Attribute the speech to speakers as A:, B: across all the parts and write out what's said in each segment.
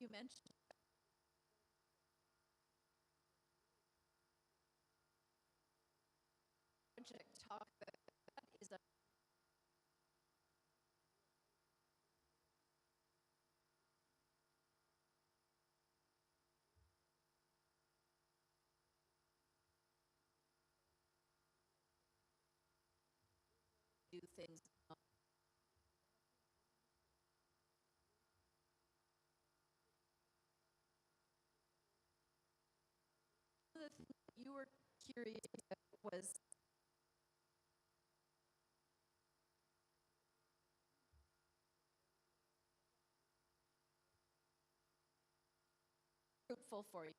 A: you mentioned project talk that is a do things. One of the things that you were curious about was fruitful for you.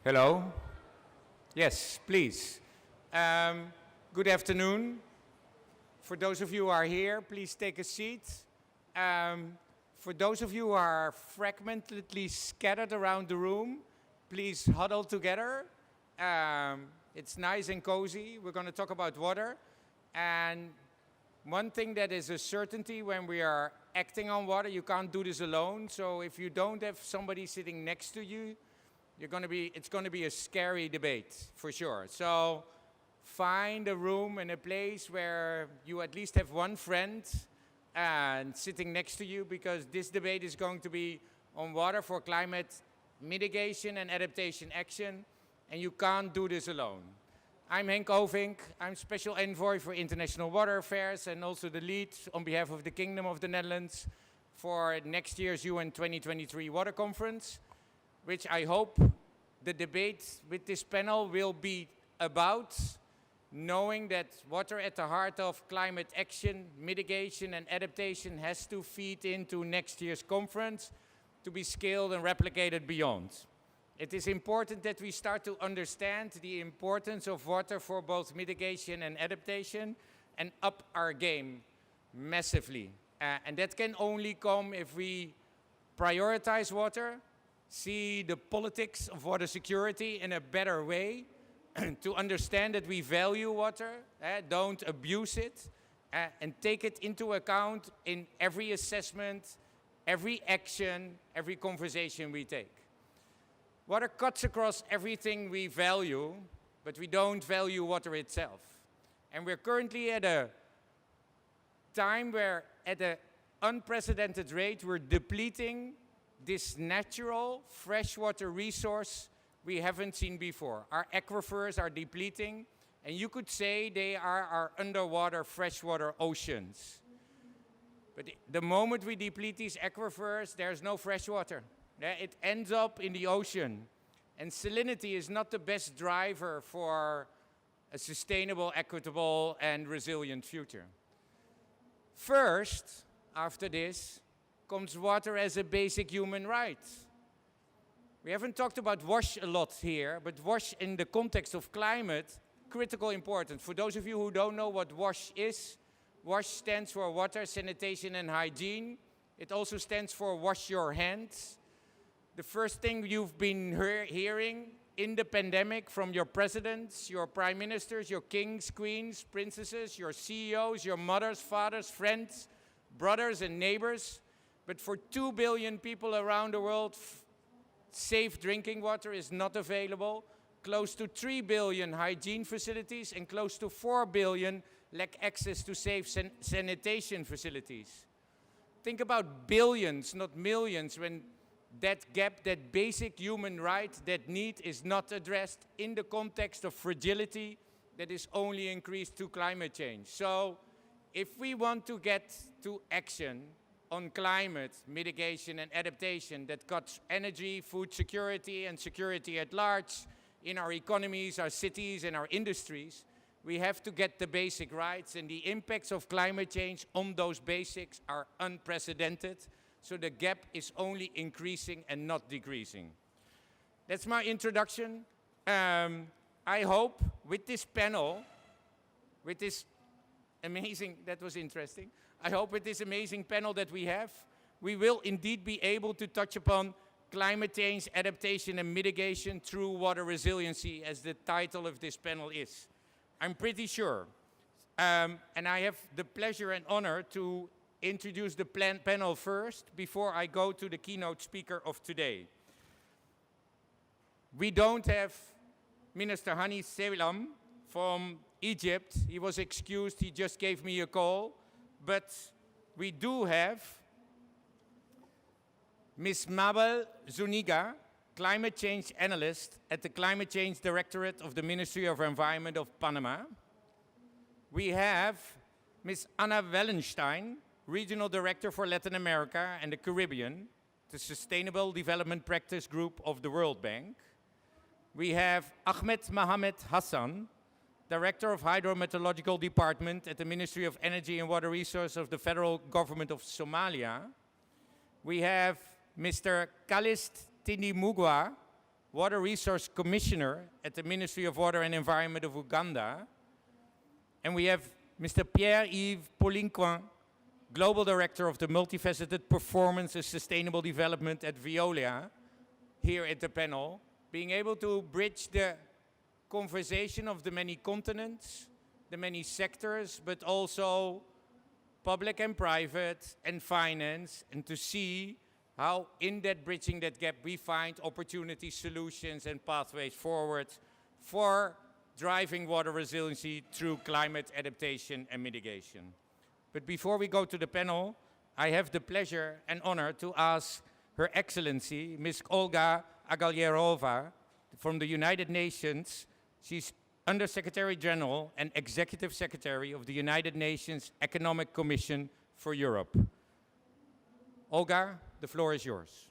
B: Hello? Yes, please. Good afternoon. For those of you who are here, please take a seat. For those of you who are fragmentedly scattered around the room, please huddle together. It's nice and cozy. We're going to talk about water. And one thing that is a certainty when we are acting on water, you can't do this alone. So if you don't have somebody sitting next to you, it's going to be a scary debate, for sure. So find a room and a place where you at least have one friend and sitting next to you, because this debate is going to be on water for climate mitigation and adaptation action, and you can't do this alone. I'm Henk Ovink. I'm Special Envoy for International Water Affairs and also the lead on behalf of the Kingdom of the Netherlands for next year's UN 2023 Water Conference, which I hope the debate with this panel will be about, knowing that water at the heart of climate action, mitigation and adaptation has to feed into next year's conference to be scaled and replicated beyond. It is important that we start to understand the importance of water for both mitigation and adaptation and up our game massively. And that can only come if we prioritize water, see the politics of water security in a better way, to understand that we value water, don't abuse it, and take it into account in every assessment, every action, every conversation we take. Water cuts across everything we value, but we don't value water itself. And we're currently at a time where, at an unprecedented rate, we're depleting this natural freshwater resource we haven't seen before. Our aquifers are depleting, and you could say they are our underwater freshwater oceans. But the moment we deplete these aquifers, there's no fresh water. It ends up in the ocean. And salinity is not the best driver for a sustainable, equitable, and resilient future. First, after this, comes water as a basic human right. We haven't talked about WASH a lot here, but WASH in the context of climate, critical importance. For those of you who don't know what WASH is, WASH stands for Water, Sanitation and Hygiene. It also stands for Wash Your Hands. The first thing you've been hearing in the pandemic from your presidents, your prime ministers, your kings, queens, princesses, your CEOs, your mothers, fathers, friends, brothers and neighbors. But for 2 billion people around the world, safe drinking water is not available. Close to 3 billion hygiene facilities and close to 4 billion lack access to safe sanitation facilities. Think about billions, not millions, when that gap, that basic human right, that need is not addressed in the context of fragility that is only increased through climate change. So if we want to get to action on climate mitigation and adaptation that cuts energy, food security, and security at large in our economies, our cities, and our industries, we have to get the basic rights, and the impacts of climate change on those basics are unprecedented. So the gap is only increasing and not decreasing. That's my introduction. I hope with this panel, with this amazing, that was interesting. I hope with this amazing panel that we have, we will indeed be able to touch upon climate change, adaptation and mitigation through water resiliency, as the title of this panel is. I'm pretty sure. And I have the pleasure and honor to introduce the panel first before I go to the keynote speaker of today. We don't have Minister Hani Selam from Egypt. He was excused, he just gave me a call. But we do have Ms. Mabel Zuniga, climate change analyst at the Climate Change Directorate of the Ministry of Environment of Panama. We have Ms. Anna Wellenstein, Regional Director for Latin America and the Caribbean, the Sustainable Development Practice Group of the World Bank. We have Ahmed Mohamed Hassan, Director of Hydrometeorological Department at the Ministry of Energy and Water Resources of the Federal Government of Somalia. We have Mr. Kalist Tindimugwa, Water Resource Commissioner at the Ministry of Water and Environment of Uganda. And we have Mr. Pierre-Yves Polincoin, Global Director of the Multifaceted Performance and Sustainable Development at Veolia, here at the panel, being able to bridge the conversation of the many continents, the many sectors, but also public and private and finance, and to see how in that bridging that gap we find opportunities, solutions and pathways forward for driving water resiliency through climate adaptation and mitigation. But before we go to the panel, I have the pleasure and honor to ask Her Excellency, Ms. Olga Agalyarova from the United Nations. She's Under-Secretary General and Executive Secretary of the United Nations Economic Commission for Europe. Olga, the floor is yours.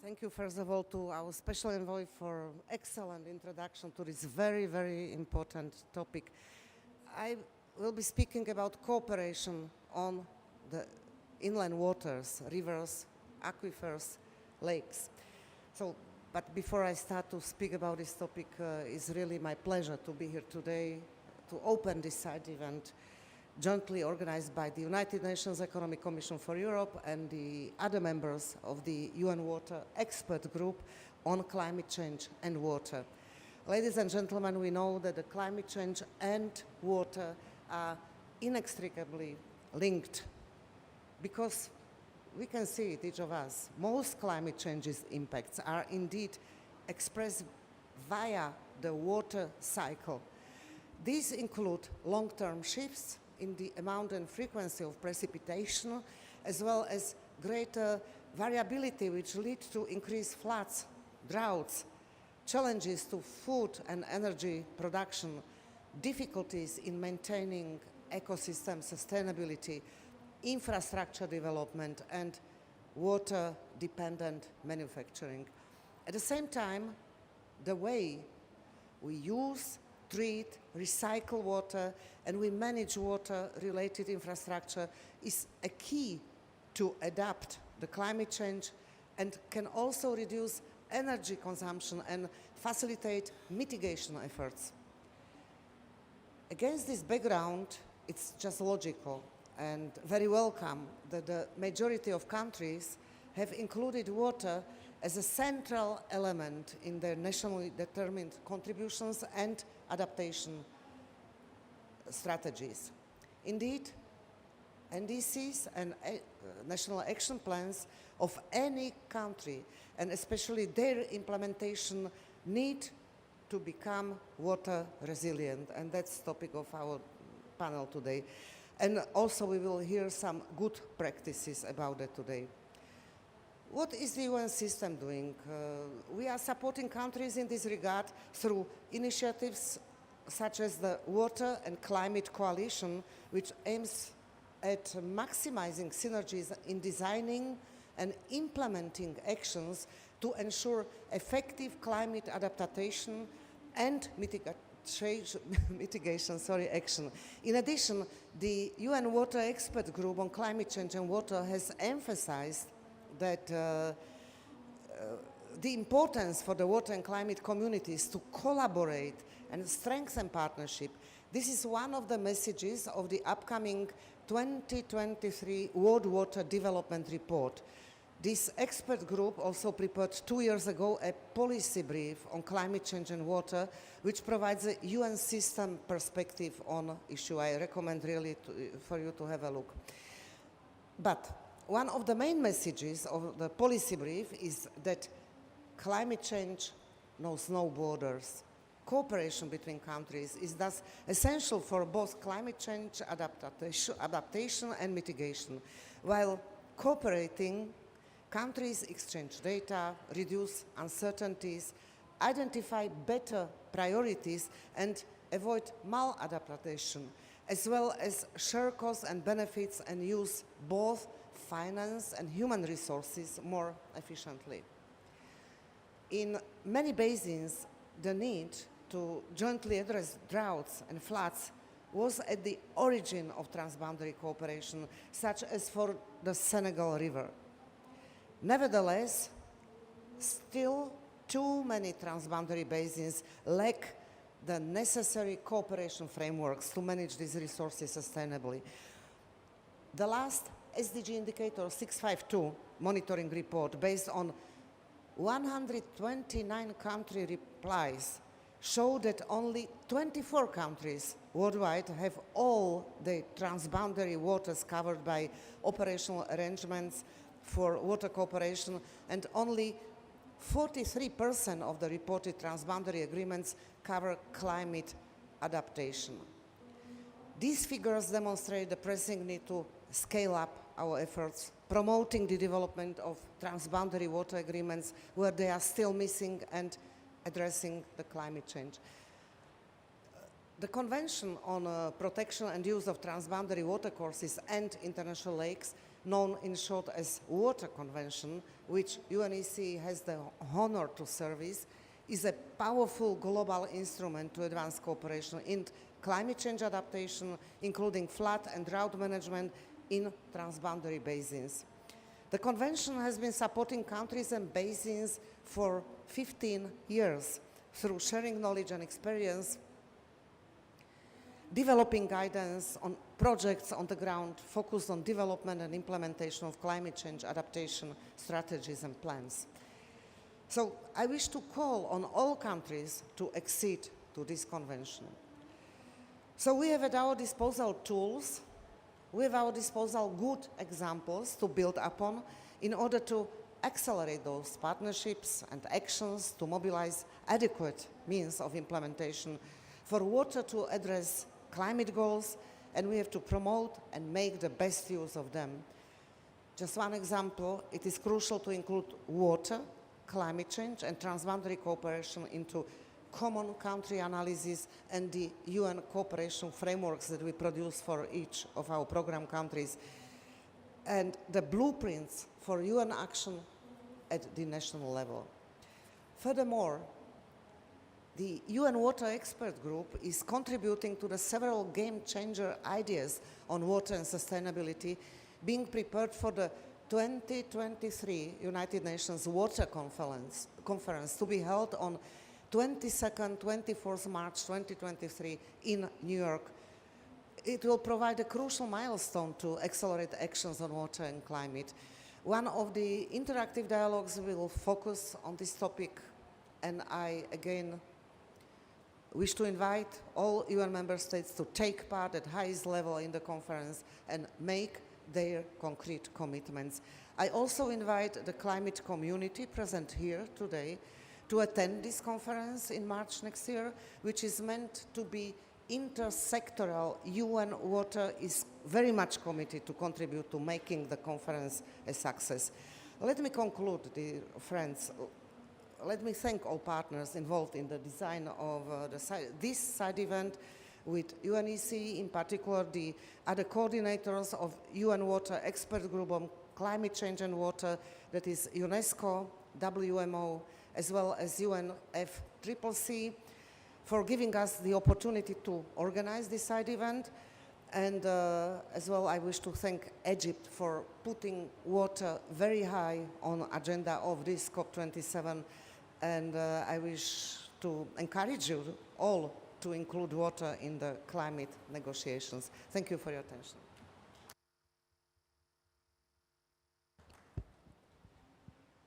C: Thank you, first of all, to our special envoy for excellent introduction to this very, very important topic. I will be speaking about cooperation on the inland waters, rivers, aquifers, lakes. But before I start to speak about this topic, it's really my pleasure to be here today to open this side event jointly organized by the United Nations Economic Commission for Europe and the other members of the UN Water Expert Group on Climate Change and Water. Ladies and gentlemen, we know that the climate change and water are inextricably linked because we can see it, each of us. Most climate change's impacts are indeed expressed via the water cycle. These include long-term shifts in the amount and frequency of precipitation, as well as greater variability which lead to increased floods, droughts, challenges to food and energy production, difficulties in maintaining ecosystem sustainability, infrastructure development, and water-dependent manufacturing. At the same time, the way we use, treat, recycle water, and we manage water-related infrastructure is a key to adapt the climate change and can also reduce energy consumption and facilitate mitigation efforts. Against this background, it's just logical and very welcome that the majority of countries have included water as a central element in their nationally determined contributions and adaptation strategies. Indeed, NDCs and national action plans of any country, and especially their implementation, need to become water resilient, and that's the topic of our panel today. And also we will hear some good practices about that today. What is the UN system doing? We are supporting countries in this regard through initiatives such as the Water and Climate Coalition, which aims at maximizing synergies in designing and implementing actions to ensure effective climate adaptation and mitigation action. In addition, the UN Water Expert Group on Climate Change and Water has emphasized that the importance for the water and climate communities to collaborate and strengthen partnership. This is one of the messages of the upcoming 2023 World Water Development Report. This expert group also prepared 2 years ago a policy brief on climate change and water, which provides a UN system perspective on the issue. I recommend really for you to have a look. But one of the main messages of the policy brief is that climate change knows no borders. Cooperation between countries is thus essential for both climate change adaptation and mitigation. While cooperating, countries exchange data, reduce uncertainties, identify better priorities, and avoid maladaptation, as well as share costs and benefits and use both finance and human resources more efficiently. In many basins, the need to jointly address droughts and floods was at the origin of transboundary cooperation, such as for the Senegal River. Nevertheless, still too many transboundary basins lack the necessary cooperation frameworks to manage these resources sustainably. The last SDG indicator 652 monitoring report, based on 129 country replies, showed that only 24 countries worldwide have all the transboundary waters covered by operational arrangements for water cooperation, and only 43% of the reported transboundary agreements cover climate adaptation. These figures demonstrate the pressing need to scale up our efforts, promoting the development of transboundary water agreements where they are still missing, and addressing the climate change. The Convention on Protection and Use of Transboundary Watercourses and International Lakes, known in short as Water Convention, which UNECE has the honor to service, is a powerful global instrument to advance cooperation in climate change adaptation, including flood and drought management in transboundary basins. The Convention has been supporting countries and basins for 15 years through sharing knowledge and experience, developing guidance on projects on the ground focused on development and implementation of climate change adaptation strategies and plans. So I wish to call on all countries to accede to this convention. So we have at our disposal tools, we have at our disposal good examples to build upon in order to accelerate those partnerships and actions to mobilize adequate means of implementation for water to address climate goals, and we have to promote and make the best use of them. Just one example, it is crucial to include water, climate change, and transboundary cooperation into common country analysis and the UN cooperation frameworks that we produce for each of our program countries, and the blueprints for UN action at the national level. Furthermore, the UN Water Expert Group is contributing to the several game-changer ideas on water and sustainability being prepared for the 2023 United Nations Water Conference to be held on 22nd, 24th March 2023 in New York. It will provide a crucial milestone to accelerate actions on water and climate. One of the interactive dialogues will focus on this topic, and I again wish to invite all UN member states to take part at highest level in the conference and make their concrete commitments. I also invite the climate community present here today to attend this conference in March next year, which is meant to be intersectoral. UN Water is very much committed to contribute to making the conference a success. Let me conclude, dear friends. Let me thank all partners involved in the design of this side event, with UNECE, in particular the other coordinators of UN Water Expert Group on Climate Change and Water, that is UNESCO, WMO, as well as UNFCCC, for giving us the opportunity to organize this side event. And as well, I wish to thank Egypt for putting water very high on the agenda of this COP27. And I wish to encourage you all to include water in the climate negotiations. Thank you for your attention.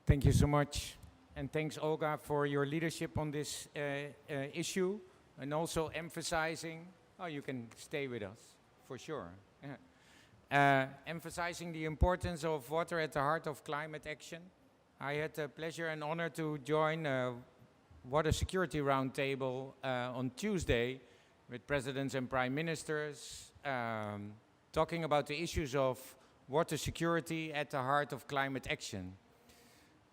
B: Thank you so much. And thanks, Olga, for your leadership on this issue, and also emphasizing, oh, you can stay with us, for sure. Emphasizing the importance of water at the heart of climate action. I had the pleasure and honor to join Water Security Roundtable on Tuesday with presidents and prime ministers, talking about the issues of water security at the heart of climate action.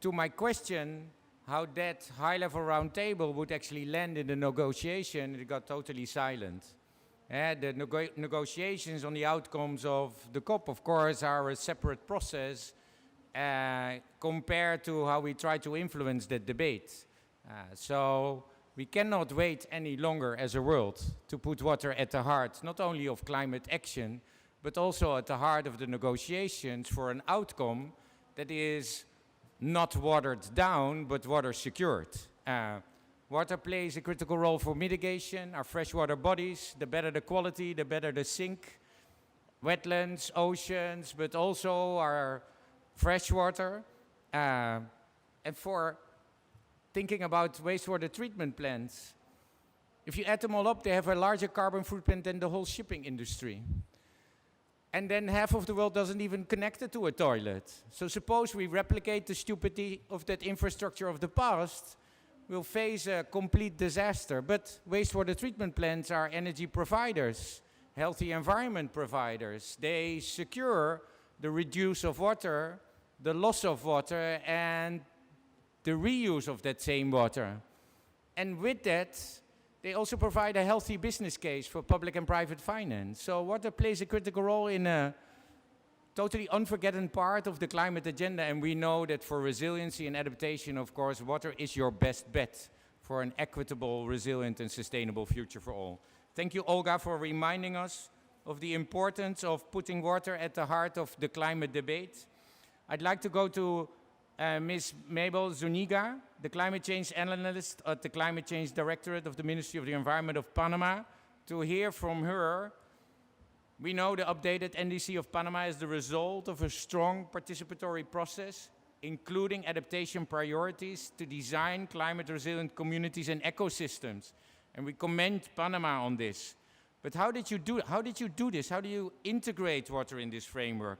B: To my question, how that high-level roundtable would actually land in the negotiation, it got totally silent. The negotiations on the outcomes of the COP, of course, are a separate process compared to how we try to influence the debate. So We cannot wait any longer as a world to put water at the heart, not only of climate action, but also at the heart of the negotiations for an outcome that is not watered down, but water secured. Water plays a critical role for mitigation, our freshwater bodies. The better the quality, the better the sink. Wetlands, oceans, but also our freshwater. And for thinking about wastewater treatment plants, if you add them all up, they have a larger carbon footprint than the whole shipping industry. And then half of the world doesn't even connect it to a toilet. So suppose we replicate the stupidity of that infrastructure of the past, we'll face a complete disaster. But wastewater treatment plants are energy providers, healthy environment providers. They secure the reduce of water, the loss of water, and the reuse of that same water. And with that, they also provide a healthy business case for public and private finance. So water plays a critical role in a totally unforgotten part of the climate agenda, and we know that for resiliency and adaptation, of course, water is your best bet for an equitable, resilient, and sustainable future for all. Thank you, Olga, for reminding us of the importance of putting water at the heart of the climate debate. I'd like to go to Ms. Mabel Zuniga, the climate change analyst at the Climate Change Directorate of the Ministry of the Environment of Panama, to hear from her. We know the updated NDC of Panama is the result of a strong participatory process, including adaptation priorities to design climate-resilient communities and ecosystems. And we commend Panama on this. But how did you do this? How do you integrate water in this framework?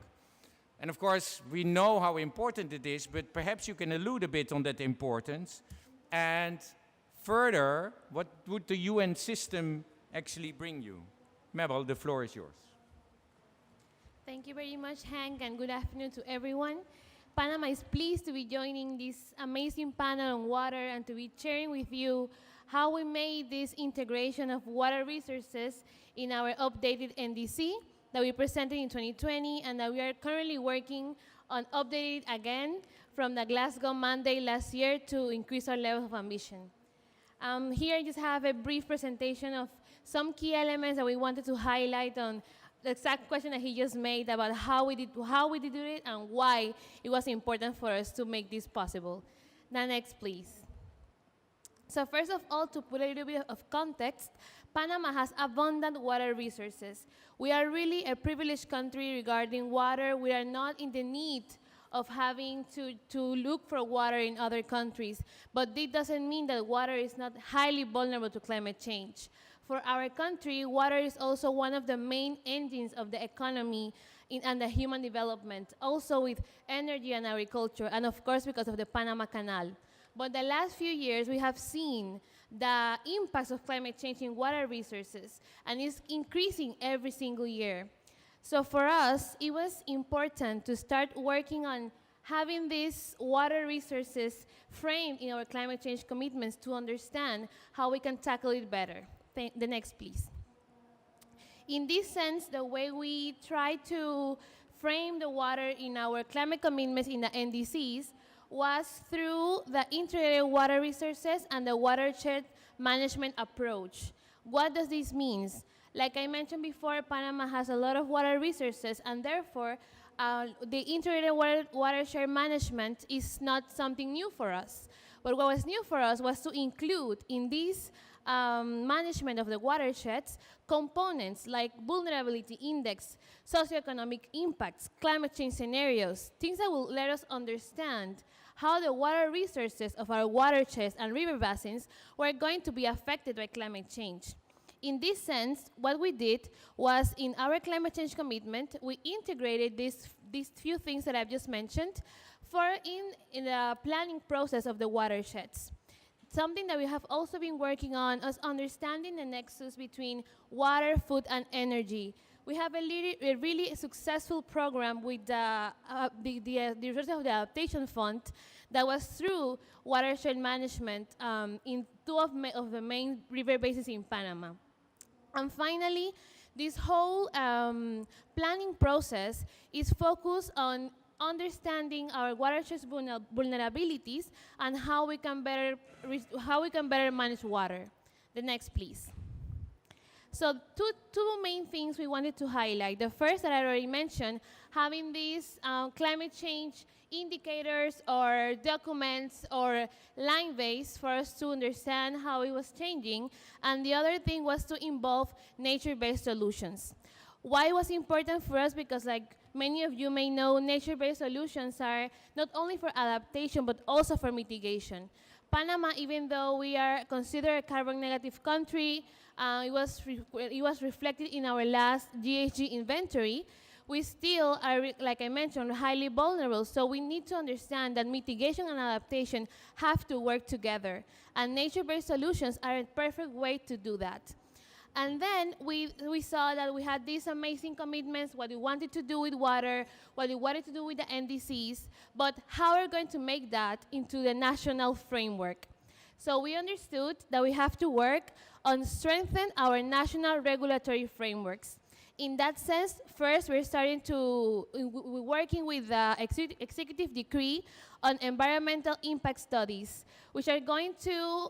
B: And of course, we know how important it is, but perhaps you can allude a bit on that importance. And further, what would the UN system actually bring you? Mabel, the floor is yours.
D: Thank you very much, Hank, and good afternoon to everyone. Panama is pleased to be joining this amazing panel on water and to be sharing with you how we made this integration of water resources in our updated NDC that we presented in 2020 and that we are currently working on updating again from the Glasgow mandate last year to increase our level of ambition. Here I just have a brief presentation of some key elements that we wanted to highlight on the exact question that he just made about how we did it and why it was important for us to make this possible. The next, please. So first of all, to put a little bit of context, Panama has abundant water resources. We are really a privileged country regarding water. We are not in the need of having to look for water in other countries. But this doesn't mean that water is not highly vulnerable to climate change. For our country, water is also one of the main engines of the economy and the human development, also with energy and agriculture, and of course because of the Panama Canal. But the last few years, we have seen the impacts of climate change in water resources, and it's increasing every single year. So for us, it was important to start working on having these water resources framed in our climate change commitments to understand how we can tackle it better. The next, please. In this sense, the way we try to frame the water in our climate commitments in the NDCs was through the integrated water resources and the watershed management approach. What does this mean? Like I mentioned before, Panama has a lot of water resources, and therefore, the integrated watershed management is not something new for us. But what was new for us was to include in this management of the watersheds components like vulnerability index, socioeconomic impacts, climate change scenarios, things that will let us understand how the water resources of our watersheds and river basins were going to be affected by climate change. In this sense, what we did was in our climate change commitment, we integrated these few things that I've just mentioned in the planning process of the watersheds. Something that we have also been working on is understanding the nexus between water, food, and energy. We have a really successful program with the resources of the Adaptation Fund that was through watershed management in two of the main river basins in Panama. And finally, this whole planning process is focused on understanding our watershed vulnerabilities and how we can better manage water. The next, please. So two main things we wanted to highlight. The first that I already mentioned, having these climate change indicators or documents or line base for us to understand how it was changing. And the other thing was to involve nature-based solutions. Why it was important for us? Because like many of you may know, nature-based solutions are not only for adaptation, but also for mitigation. Panama, even though we are considered a carbon negative country, it was reflected in our last GHG inventory, we still are, like I mentioned, highly vulnerable. So we need to understand that mitigation and adaptation have to work together. And nature-based solutions are a perfect way to do that. And then we saw that we had these amazing commitments, what we wanted to do with water, what we wanted to do with the NDCs, but how we're going to make that into the national framework. So we understood that we have to work on strengthen our national regulatory frameworks. In that sense, first we're working with the executive decree on environmental impact studies, which are going to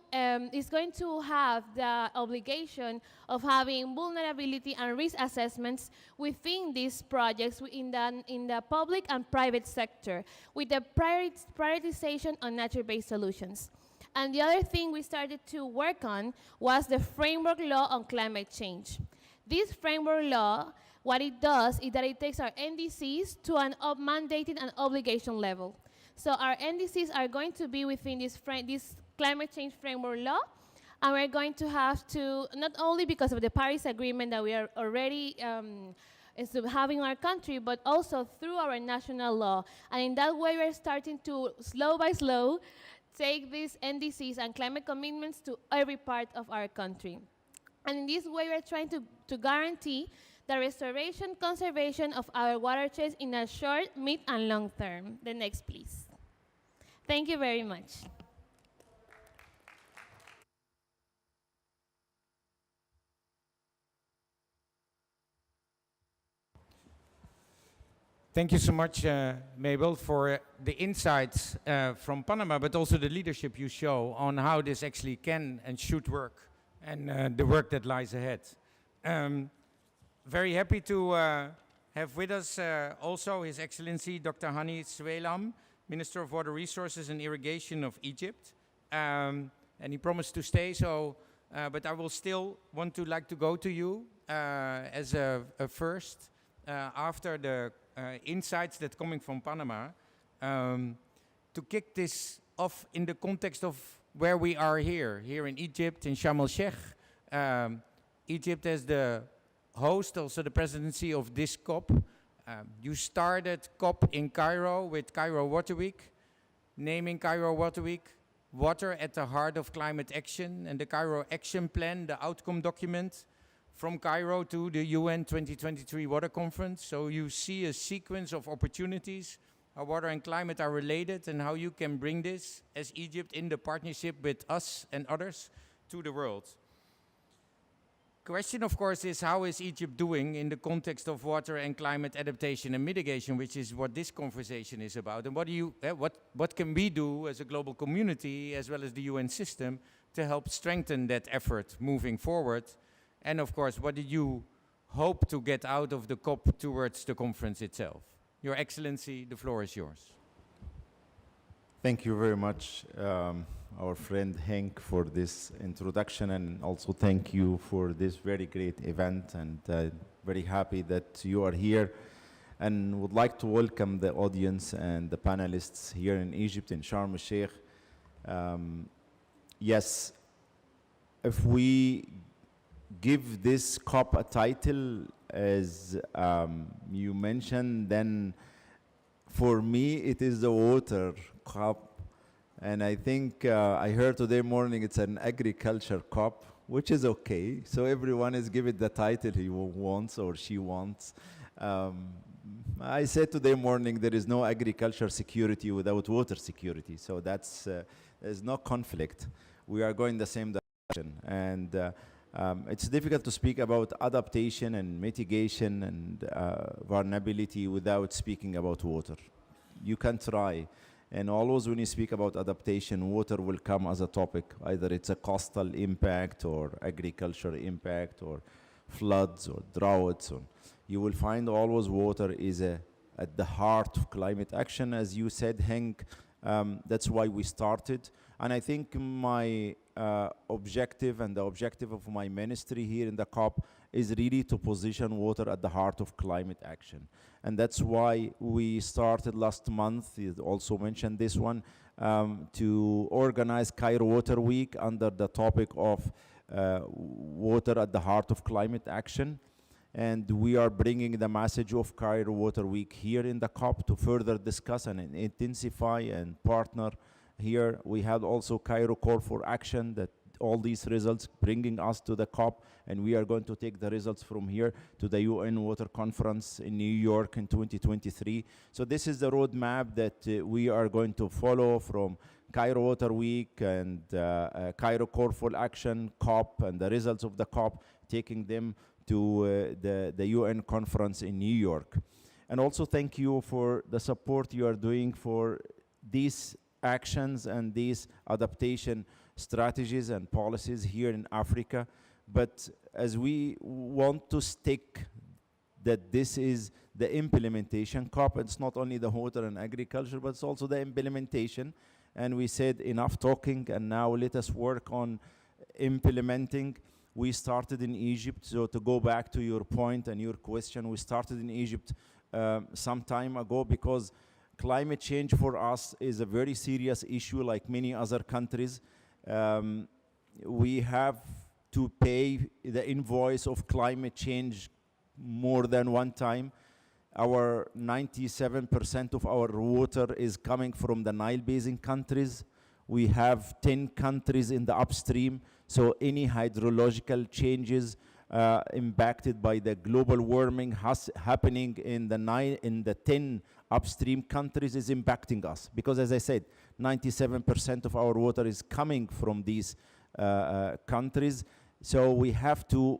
D: is going to have the obligation of having vulnerability and risk assessments within these projects in the public and private sector, with the prioritization on nature-based solutions. And the other thing we started to work on was the framework law on climate change. This framework law, what it does is that it takes our NDCs to an mandated and obligation level. So our NDCs are going to be within this climate change framework law, and we're going to have to, not only because of the Paris Agreement that we are already having in our country, but also through our national law. And in that way, we're starting to, slow by slow, take these NDCs and climate commitments to every part of our country. And in this way, we're trying to guarantee the restoration, conservation of our watersheds in a short, mid, and long term. The next, please. Thank you very much.
B: Thank you so much, Mabel, for the insights from Panama, but also the leadership you show on how this actually can and should work, and the work that lies ahead. Very happy to have with us also His Excellency Dr. Hani Swelam, Minister of Water Resources and Irrigation of Egypt. And he promised to stay, so, but I will still like to go to you as a first, after the insights that coming from Panama, to kick this off in the context of where we are here in Egypt, in Sharm el-Sheikh. Egypt as the host, also the presidency of this COP. You started COP in Cairo with Cairo Water Week, naming Cairo Water Week Water at the Heart of Climate Action, and the Cairo Action Plan, the outcome document, from Cairo to the UN 2023 Water Conference. So you see a sequence of opportunities, how water and climate are related, and how you can bring this as Egypt in the partnership with us and others to the world. Question, of course, is how is Egypt doing in the context of water and climate adaptation and mitigation, which is what this conversation is about, and what can we do as a global community as well as the UN system to help strengthen that effort moving forward? And of course, what did you hope to get out of the COP towards the conference itself? Your Excellency, the floor is yours.
E: Thank you very much, our friend Henk, for this introduction, and also thank you for this very great event, and very happy that you are here, and would like to welcome the audience and the panelists here in Egypt, in Sharm el-Sheikh. Yes, if we give this COP a title, as you mentioned, then for me it is the water COP. And I think I heard today morning it's an agriculture COP, which is okay. So everyone is given the title he wants or she wants. I said today morning there is no agriculture security without water security. So that's, there's no conflict. We are going the same direction. And it's difficult to speak about adaptation and mitigation and vulnerability without speaking about water. you can try. And always when you speak about adaptation, water will come as a topic. Either it's a coastal impact or agriculture impact or floods or droughts. Or you will find always water is at the heart of climate action. As you said, Henk, that's why we started. And I think my objective and the objective of my ministry here in the COP is really to position water at the heart of climate action. And that's why we started last month, you also mentioned this one, to organize Cairo Water Week under the topic of water at the heart of climate action. And we are bringing the message of Cairo Water Week here in the COP to further discuss and intensify and partner here. We had also Cairo Call for Action, that all these results bringing us to the COP, and we are going to take the results from here to the UN Water Conference in New York in 2023. So this is the roadmap that we are going to follow from Cairo Water Week and Cairo Call for Action, COP, and the results of the COP, taking them to the UN conference in New York. And also thank you for the support you are doing for these actions and these adaptation strategies and policies here in Africa. But as we want to stick that this is the implementation COP, it's not only the water and agriculture, but it's also the implementation. And we said enough talking, and now let us work on implementing. We started in Egypt, so to go back to your point and your question, we started in Egypt some time ago because climate change for us is a very serious issue like many other countries. We have to pay the invoice of climate change more than one time. Our 97% of our water is coming from the Nile Basin countries. We have 10 countries in the upstream, so any hydrological changes impacted by the global warming happening in the 10 upstream countries is impacting us. Because as I said, 97% of our water is coming from these countries. So we have to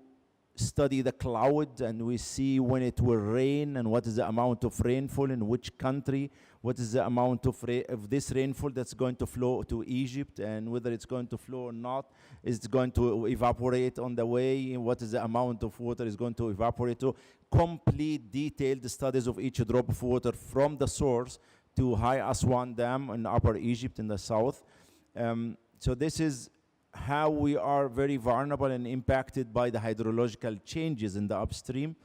E: study the cloud, and we see when it will rain and what is the amount of rainfall in which country, what is the amount of this rainfall that's going to flow to Egypt, and whether it's going to flow or not, is it going to evaporate on the way, what is the amount of water is going to evaporate to. Complete detailed studies of each drop of water from the source to High Aswan Dam in Upper Egypt in the south. So this is how we are very vulnerable and impacted by the hydrological changes in the upstream.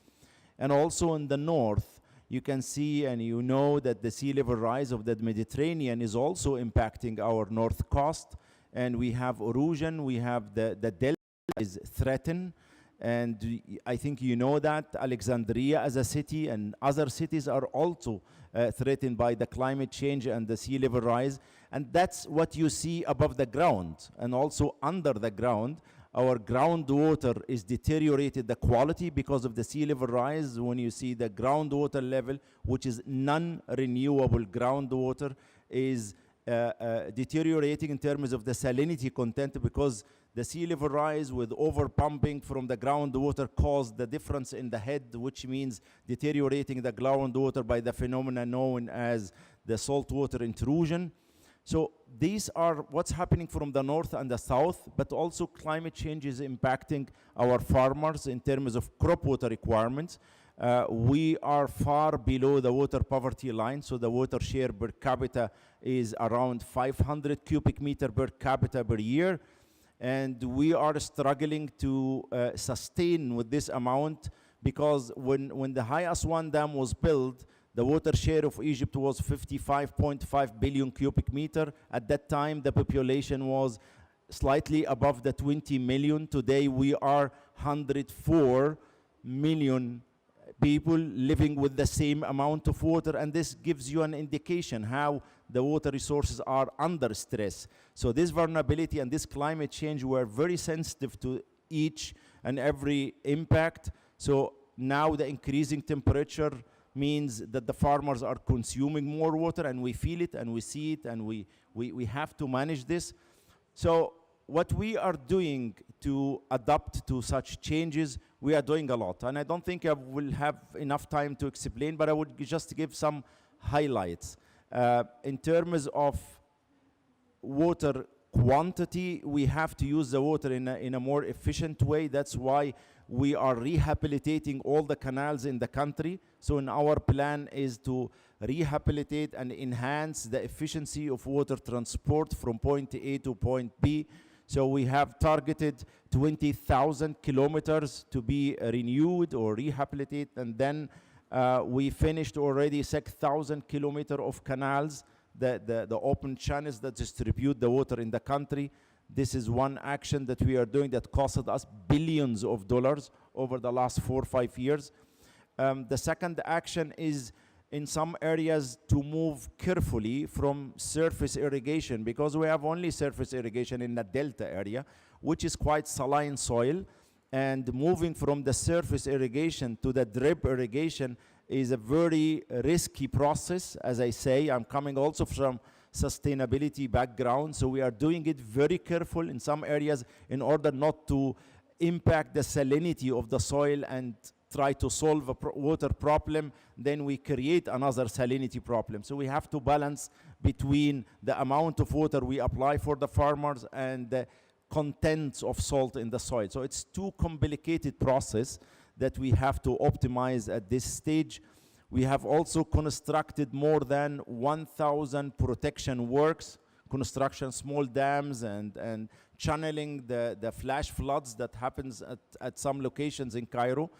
E: And also in the north, you can see and you know that the sea level rise of the Mediterranean is also impacting our north coast. And we have erosion, we have the delta is threatened. And I think you know that Alexandria as a city and other cities are also threatened by the climate change and the sea level rise. And that's what you see above the ground. And also under the ground, our groundwater is deteriorated the quality because of the sea level rise. When you see the groundwater level, which is non-renewable groundwater, is deteriorating in terms of the salinity content, because the sea level rise with over-pumping from the groundwater caused the difference in the head, which means deteriorating the groundwater by the phenomena known as the saltwater intrusion. So these are what's happening from the north and the south, but also climate change is impacting our farmers in terms of crop water requirements. We are far below the water poverty line, so the water share per capita is around 500 cubic meter per capita per year. And we are struggling to sustain with this amount, because when the High Aswan Dam was built, the water share of Egypt was 55.5 billion cubic meter. At that time, the population was slightly above the 20 million. Today, we are 104 million people living with the same amount of water, and this gives you an indication how the water resources are under stress. So this vulnerability and this climate change, we're very sensitive to each and every impact. So now the increasing temperature means that the farmers are consuming more water, and we feel it and we see it, and we have to manage this. So what we are doing to adapt to such changes, we are doing a lot. And I don't think I will have enough time to explain, but I would just give some highlights. In terms of water quantity, we have to use the water in a more efficient way. That's why we are rehabilitating all the canals in the country. So in our plan is to rehabilitate and enhance the efficiency of water transport from point A to point B. So we have targeted 20,000 kilometers to be renewed or rehabilitated, and then we finished already 6,000 kilometers of canals, the open channels that distribute the water in the country. This is one action that we are doing that costed us billions of dollars over the last 4 or 5 years. The second action is in some areas to move carefully from surface irrigation, because we have only surface irrigation in the delta area, which is quite saline soil. And moving from the surface irrigation to the drip irrigation is a very risky process. As I say, I'm coming also from sustainability background, so we are doing it very careful in some areas in order not to impact the salinity of the soil and try to solve a water problem, then we create another salinity problem. So we have to balance between the amount of water we apply for the farmers and the contents of salt in the soil. So it's too complicated process that we have to optimize at this stage. We have also constructed more than 1,000 protection works, construction small dams and channeling the flash floods that happens at some locations in Cairo.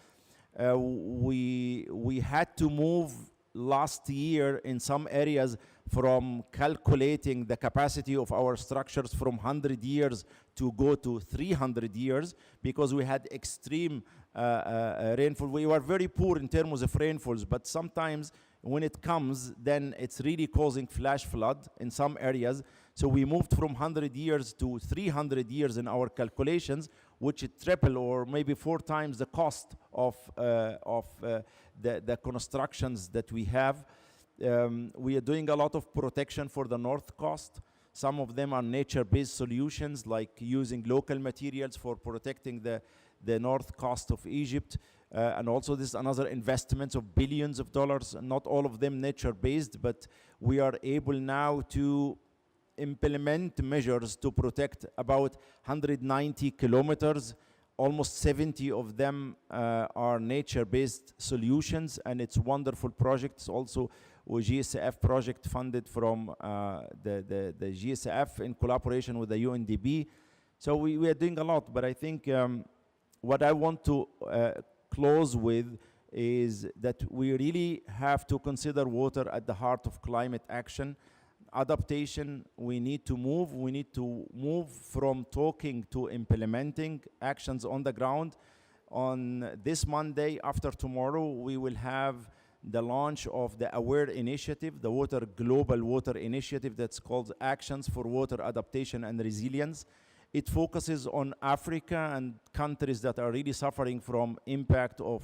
E: We had to move last year in some areas from calculating the capacity of our structures from 100 years to go to 300 years because we had extreme rainfall. We were very poor in terms of rainfalls, but sometimes when it comes, then it's really causing flash flood in some areas. So we moved from 100 years to 300 years in our calculations, which triple or maybe 4 times the cost of the constructions that we have. We are doing a lot of protection for the north coast. Some of them are nature-based solutions, like using local materials for protecting the north coast of Egypt. And also this is another investment of billions of dollars, not all of them nature-based, but we are able now to implement measures to protect about 190 kilometers. Almost 70 of them are nature-based solutions, and it's wonderful projects. Also a GSF project funded from the GSF in collaboration with the UNDP. So we are doing a lot, but I think what I want to close with is that we really have to consider water at the heart of climate action. Adaptation, we need to move from talking to implementing actions on the ground. On this Monday, after tomorrow, we will have the launch of the AWARE initiative, the Global Water Initiative that's called Actions for Water Adaptation and Resilience. It focuses on Africa and countries that are really suffering from impact of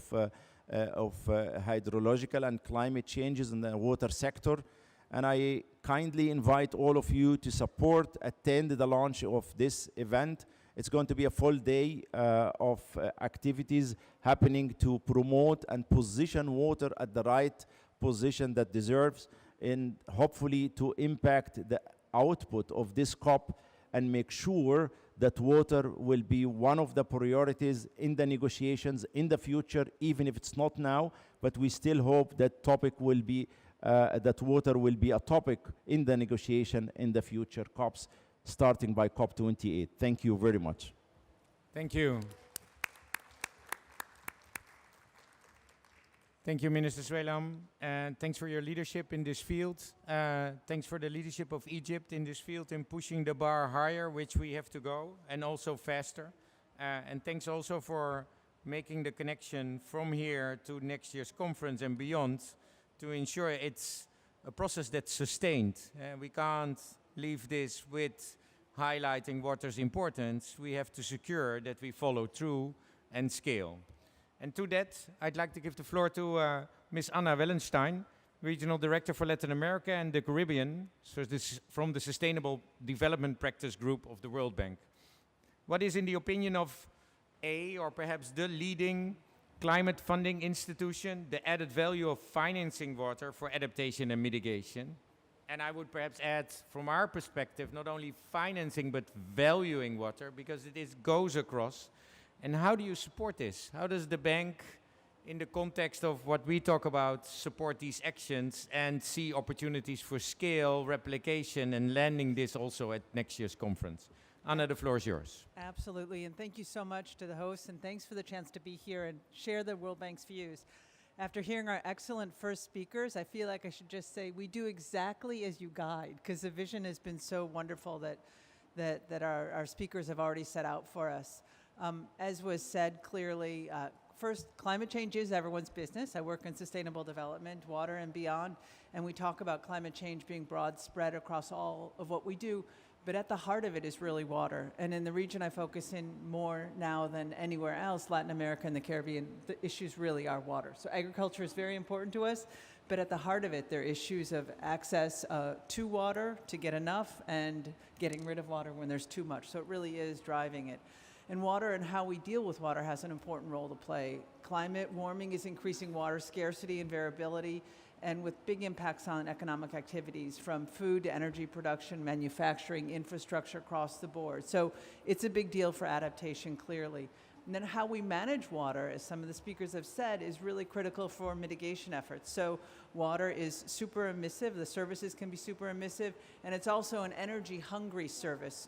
E: hydrological and climate changes in the water sector. And I kindly invite all of you to attend the launch of this event. It's going to be a full day of activities happening to promote and position water at the right position that deserves, and hopefully to impact the output of this COP and make sure that water will be one of the priorities in the negotiations in the future, even if it's not now, but we still hope that that water will be a topic in the negotiation in the future COPs, starting by COP28. Thank you very much.
B: Thank you. Thank you, Minister Zwelam, and thanks for your leadership in this field. Thanks for the leadership of Egypt in this field in pushing the bar higher, which we have to go, and also faster. And thanks also for making the connection from here to next year's conference and beyond to ensure it's a process that's sustained. We can't leave this with highlighting water's importance. We have to secure that we follow through and scale. And to that, I'd like to give the floor to Ms. Anna Wellenstein, Regional Director for Latin America and the Caribbean, so this from the Sustainable Development Practice Group of the World Bank. What is, in the opinion of or perhaps the leading climate funding institution, the added value of financing water for adaptation and mitigation? And I would perhaps add, from our perspective, not only financing but valuing water, because it goes across. And how do you support this? How does the bank, in the context of what we talk about, support these actions and see opportunities for scale, replication, and landing this also at next year's conference? Anna, the floor is yours.
F: Absolutely, and thank you so much to the hosts, and thanks for the chance to be here and share the World Bank's views. After hearing our excellent first speakers, I feel like I should just say we do exactly as you guide, because the vision has been so wonderful that our speakers have already set out for us. As was said clearly, first, climate change is everyone's business. I work in sustainable development, water and beyond, and we talk about climate change being broad spread across all of what we do, but at the heart of it is really water. And in the region I focus in more now than anywhere else, Latin America and the Caribbean, the issues really are water. So agriculture is very important to us, but at the heart of it, there are issues of access to water, to get enough, and getting rid of water when there's too much. So it really is driving it. And water and how we deal with water has an important role to play. Climate warming is increasing water scarcity and variability, and with big impacts on economic activities, from food to energy production, manufacturing, infrastructure across the board. So it's a big deal for adaptation, clearly. And then how we manage water, as some of the speakers have said, is really critical for mitigation efforts. So water is super emissive, the services can be super emissive, and it's also an energy-hungry service,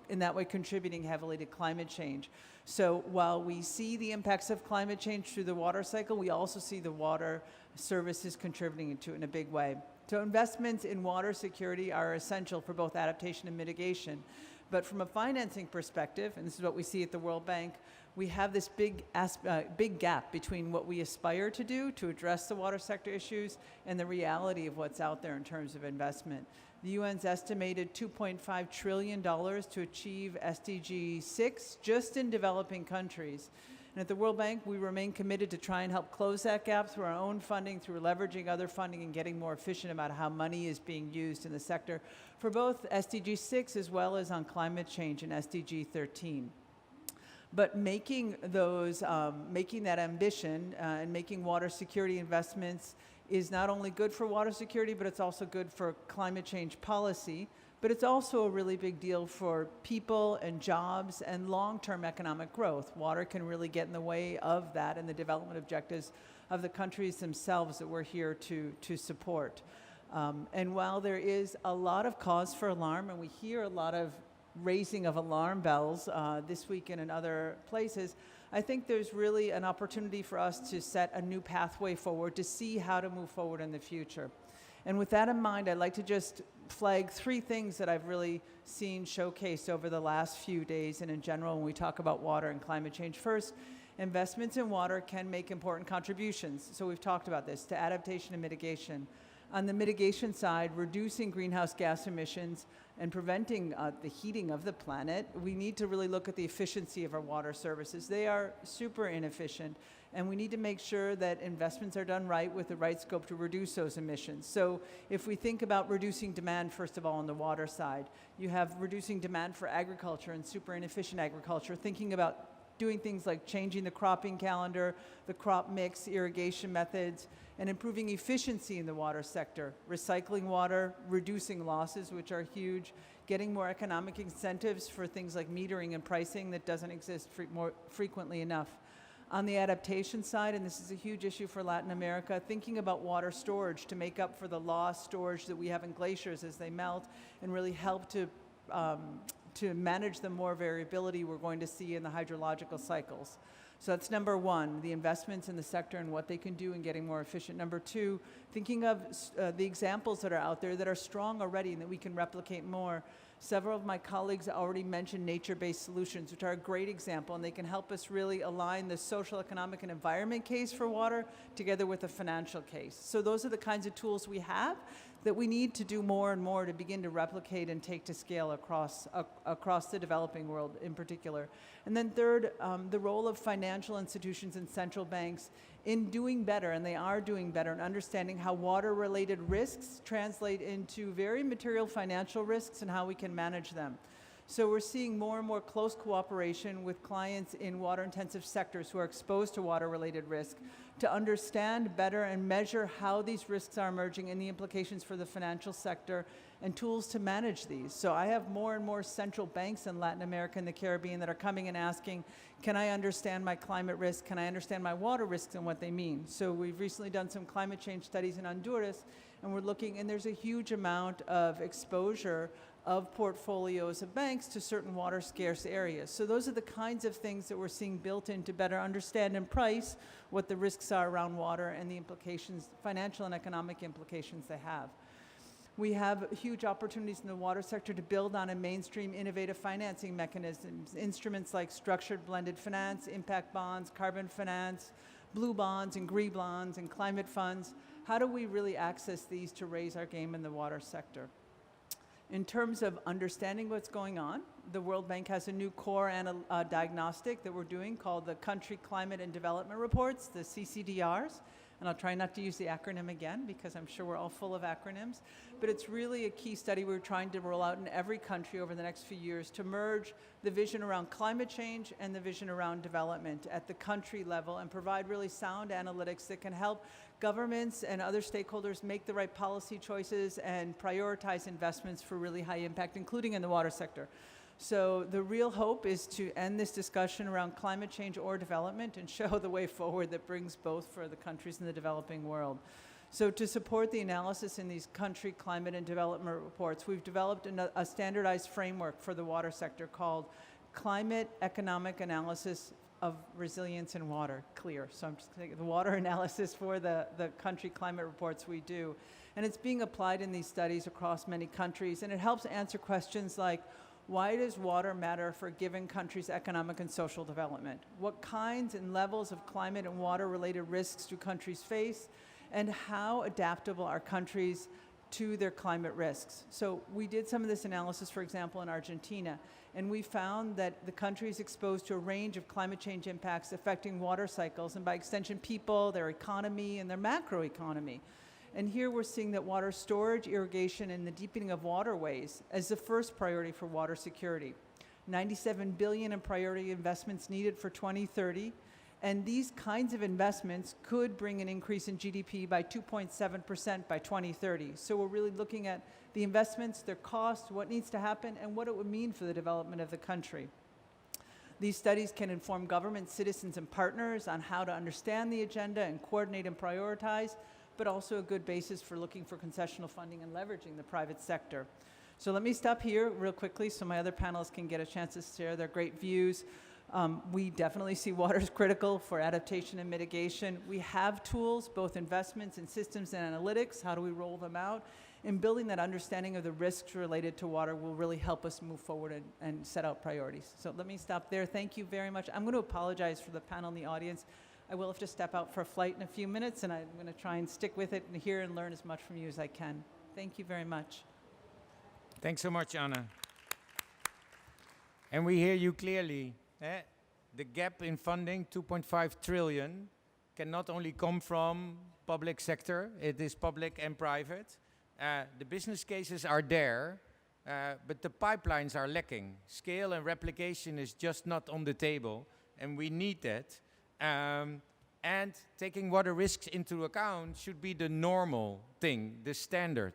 F: in that way contributing heavily to climate change. So while we see the impacts of climate change through the water cycle, we also see the water services contributing to it in a big way. So investments in water security are essential for both adaptation and mitigation. But from a financing perspective, and this is what we see at the World Bank, we have this big gap between what we aspire to do to address the water sector issues and the reality of what's out there in terms of investment. The UN's estimated $2.5 trillion to achieve SDG 6 just in developing countries. And at the World Bank, we remain committed to try and help close that gap through our own funding, through leveraging other funding and getting more efficient about how money is being used in the sector for both SDG 6 as well as on climate change and SDG 13. But making that ambition and making water security investments is not only good for water security, but it's also good for climate change policy. But it's also a really big deal for people and jobs and long-term economic growth. Water can really get in the way of that and the development objectives of the countries themselves that we're here to support. And while there is a lot of cause for alarm, and we hear a lot of raising of alarm bells this weekend and other places, I think there's really an opportunity for us to set a new pathway forward to see how to move forward in the future. And with that in mind, I'd like to just flag three things that I've really seen showcased over the last few days and in general when we talk about water and climate change. First, investments in water can make important contributions. So we've talked about this, to adaptation and mitigation. On the mitigation side, reducing greenhouse gas emissions and preventing the heating of the planet, we need to really look at the efficiency of our water services. They are super inefficient, and we need to make sure that investments are done right with the right scope to reduce those emissions. So if we think about reducing demand, first of all, on the water side, you have reducing demand for agriculture and super inefficient agriculture, thinking about doing things like changing the cropping calendar, the crop mix, irrigation methods, and improving efficiency in the water sector, recycling water, reducing losses, which are huge, getting more economic incentives for things like metering and pricing that doesn't exist more frequently enough. On the adaptation side, and this is a huge issue for Latin America, thinking about water storage to make up for the lost storage that we have in glaciers as they melt and really help to manage the more variability we're going to see in the hydrological cycles. So that's number one, the investments in the sector and what they can do in getting more efficient. Number two, thinking of the examples that are out there that are strong already and that we can replicate more. Several of my colleagues already mentioned nature-based solutions, which are a great example, and they can help us really align the social, economic, and environment case for water together with a financial case. So those are the kinds of tools we have that we need to do more and more to begin to replicate and take to scale across the developing world in particular. And then third, the role of financial institutions and central banks in doing better, and they are doing better, in understanding how water-related risks translate into very material financial risks and how we can manage them. So we're seeing more and more close cooperation with clients in water-intensive sectors who are exposed to water-related risk to understand better and measure how these risks are emerging and the implications for the financial sector and tools to manage these. So I have more and more central banks in Latin America and the Caribbean that are coming and asking, can I understand my climate risk? Can I understand my water risks and what they mean? So we've recently done some climate change studies in Honduras, and we're looking, and there's a huge amount of exposure of portfolios of banks to certain water scarce areas. So those are the kinds of things that we're seeing built in to better understand and price what the risks are around water and the implications, financial and economic implications they have. We have huge opportunities in the water sector to build on and mainstream innovative financing mechanisms, instruments like structured blended finance, impact bonds, carbon finance, blue bonds and green bonds and climate funds. How do we really access these to raise our game in the water sector? In terms of understanding what's going on, the World Bank has a new core diagnostic that we're doing called the Country Climate and Development Reports, the CCDRs. And I'll try not to use the acronym again because I'm sure we're all full of acronyms. But it's really a key study we're trying to roll out in every country over the next few years to merge the vision around climate change and the vision around development at the country level and provide really sound analytics that can help governments and other stakeholders make the right policy choices and prioritize investments for really high impact, including in the water sector. So the real hope is to end this discussion around climate change or development and show the way forward that brings both for the countries in the developing world. So to support the analysis in these country climate and development reports, we've developed a standardized framework for the water sector called Climate Economic Analysis of Resilience in Water, CLEAR. So I'm just saying the water analysis for the country climate reports we do. And it's being applied in these studies across many countries, and it helps answer questions like, why does water matter for given countries' economic and social development? What kinds and levels of climate and water-related risks do countries face? And how adaptable are countries to their climate risks? So we did some of this analysis, for example, in Argentina, and we found that the country is exposed to a range of climate change impacts affecting water cycles, and by extension, people, their economy, and their macroeconomy. And here we're seeing that water storage, irrigation, and the deepening of waterways as the first priority for water security. 97 billion in priority investments needed for 2030. And these kinds of investments could bring an increase in GDP by 2.7% by 2030. So we're really looking at the investments, their costs, what needs to happen, and what it would mean for the development of the country. These studies can inform government, citizens, and partners on how to understand the agenda and coordinate and prioritize, but also a good basis for looking for concessional funding and leveraging the private sector. So let me stop here real quickly so my other panelists can get a chance to share their great views. We definitely see water as critical for adaptation and mitigation. We have tools, both investments in systems and analytics. How do we roll them out? And building that understanding of the risks related to water will really help us move forward and set out priorities. So let me stop there. Thank you very much. I'm going to apologize for the panel in the audience. I will have to step out for a flight in a few minutes, and I'm going to try and stick with it and hear and learn as much from you as I can. Thank you very much.
B: Thanks so much, Anna. And we hear you clearly. The gap in funding, 2.5 trillion, can not only come from public sector, it is public and private. The business cases are there, but the pipelines are lacking. Scale and replication is just not on the table, and we need that. And taking water risks into account should be the normal thing, the standard.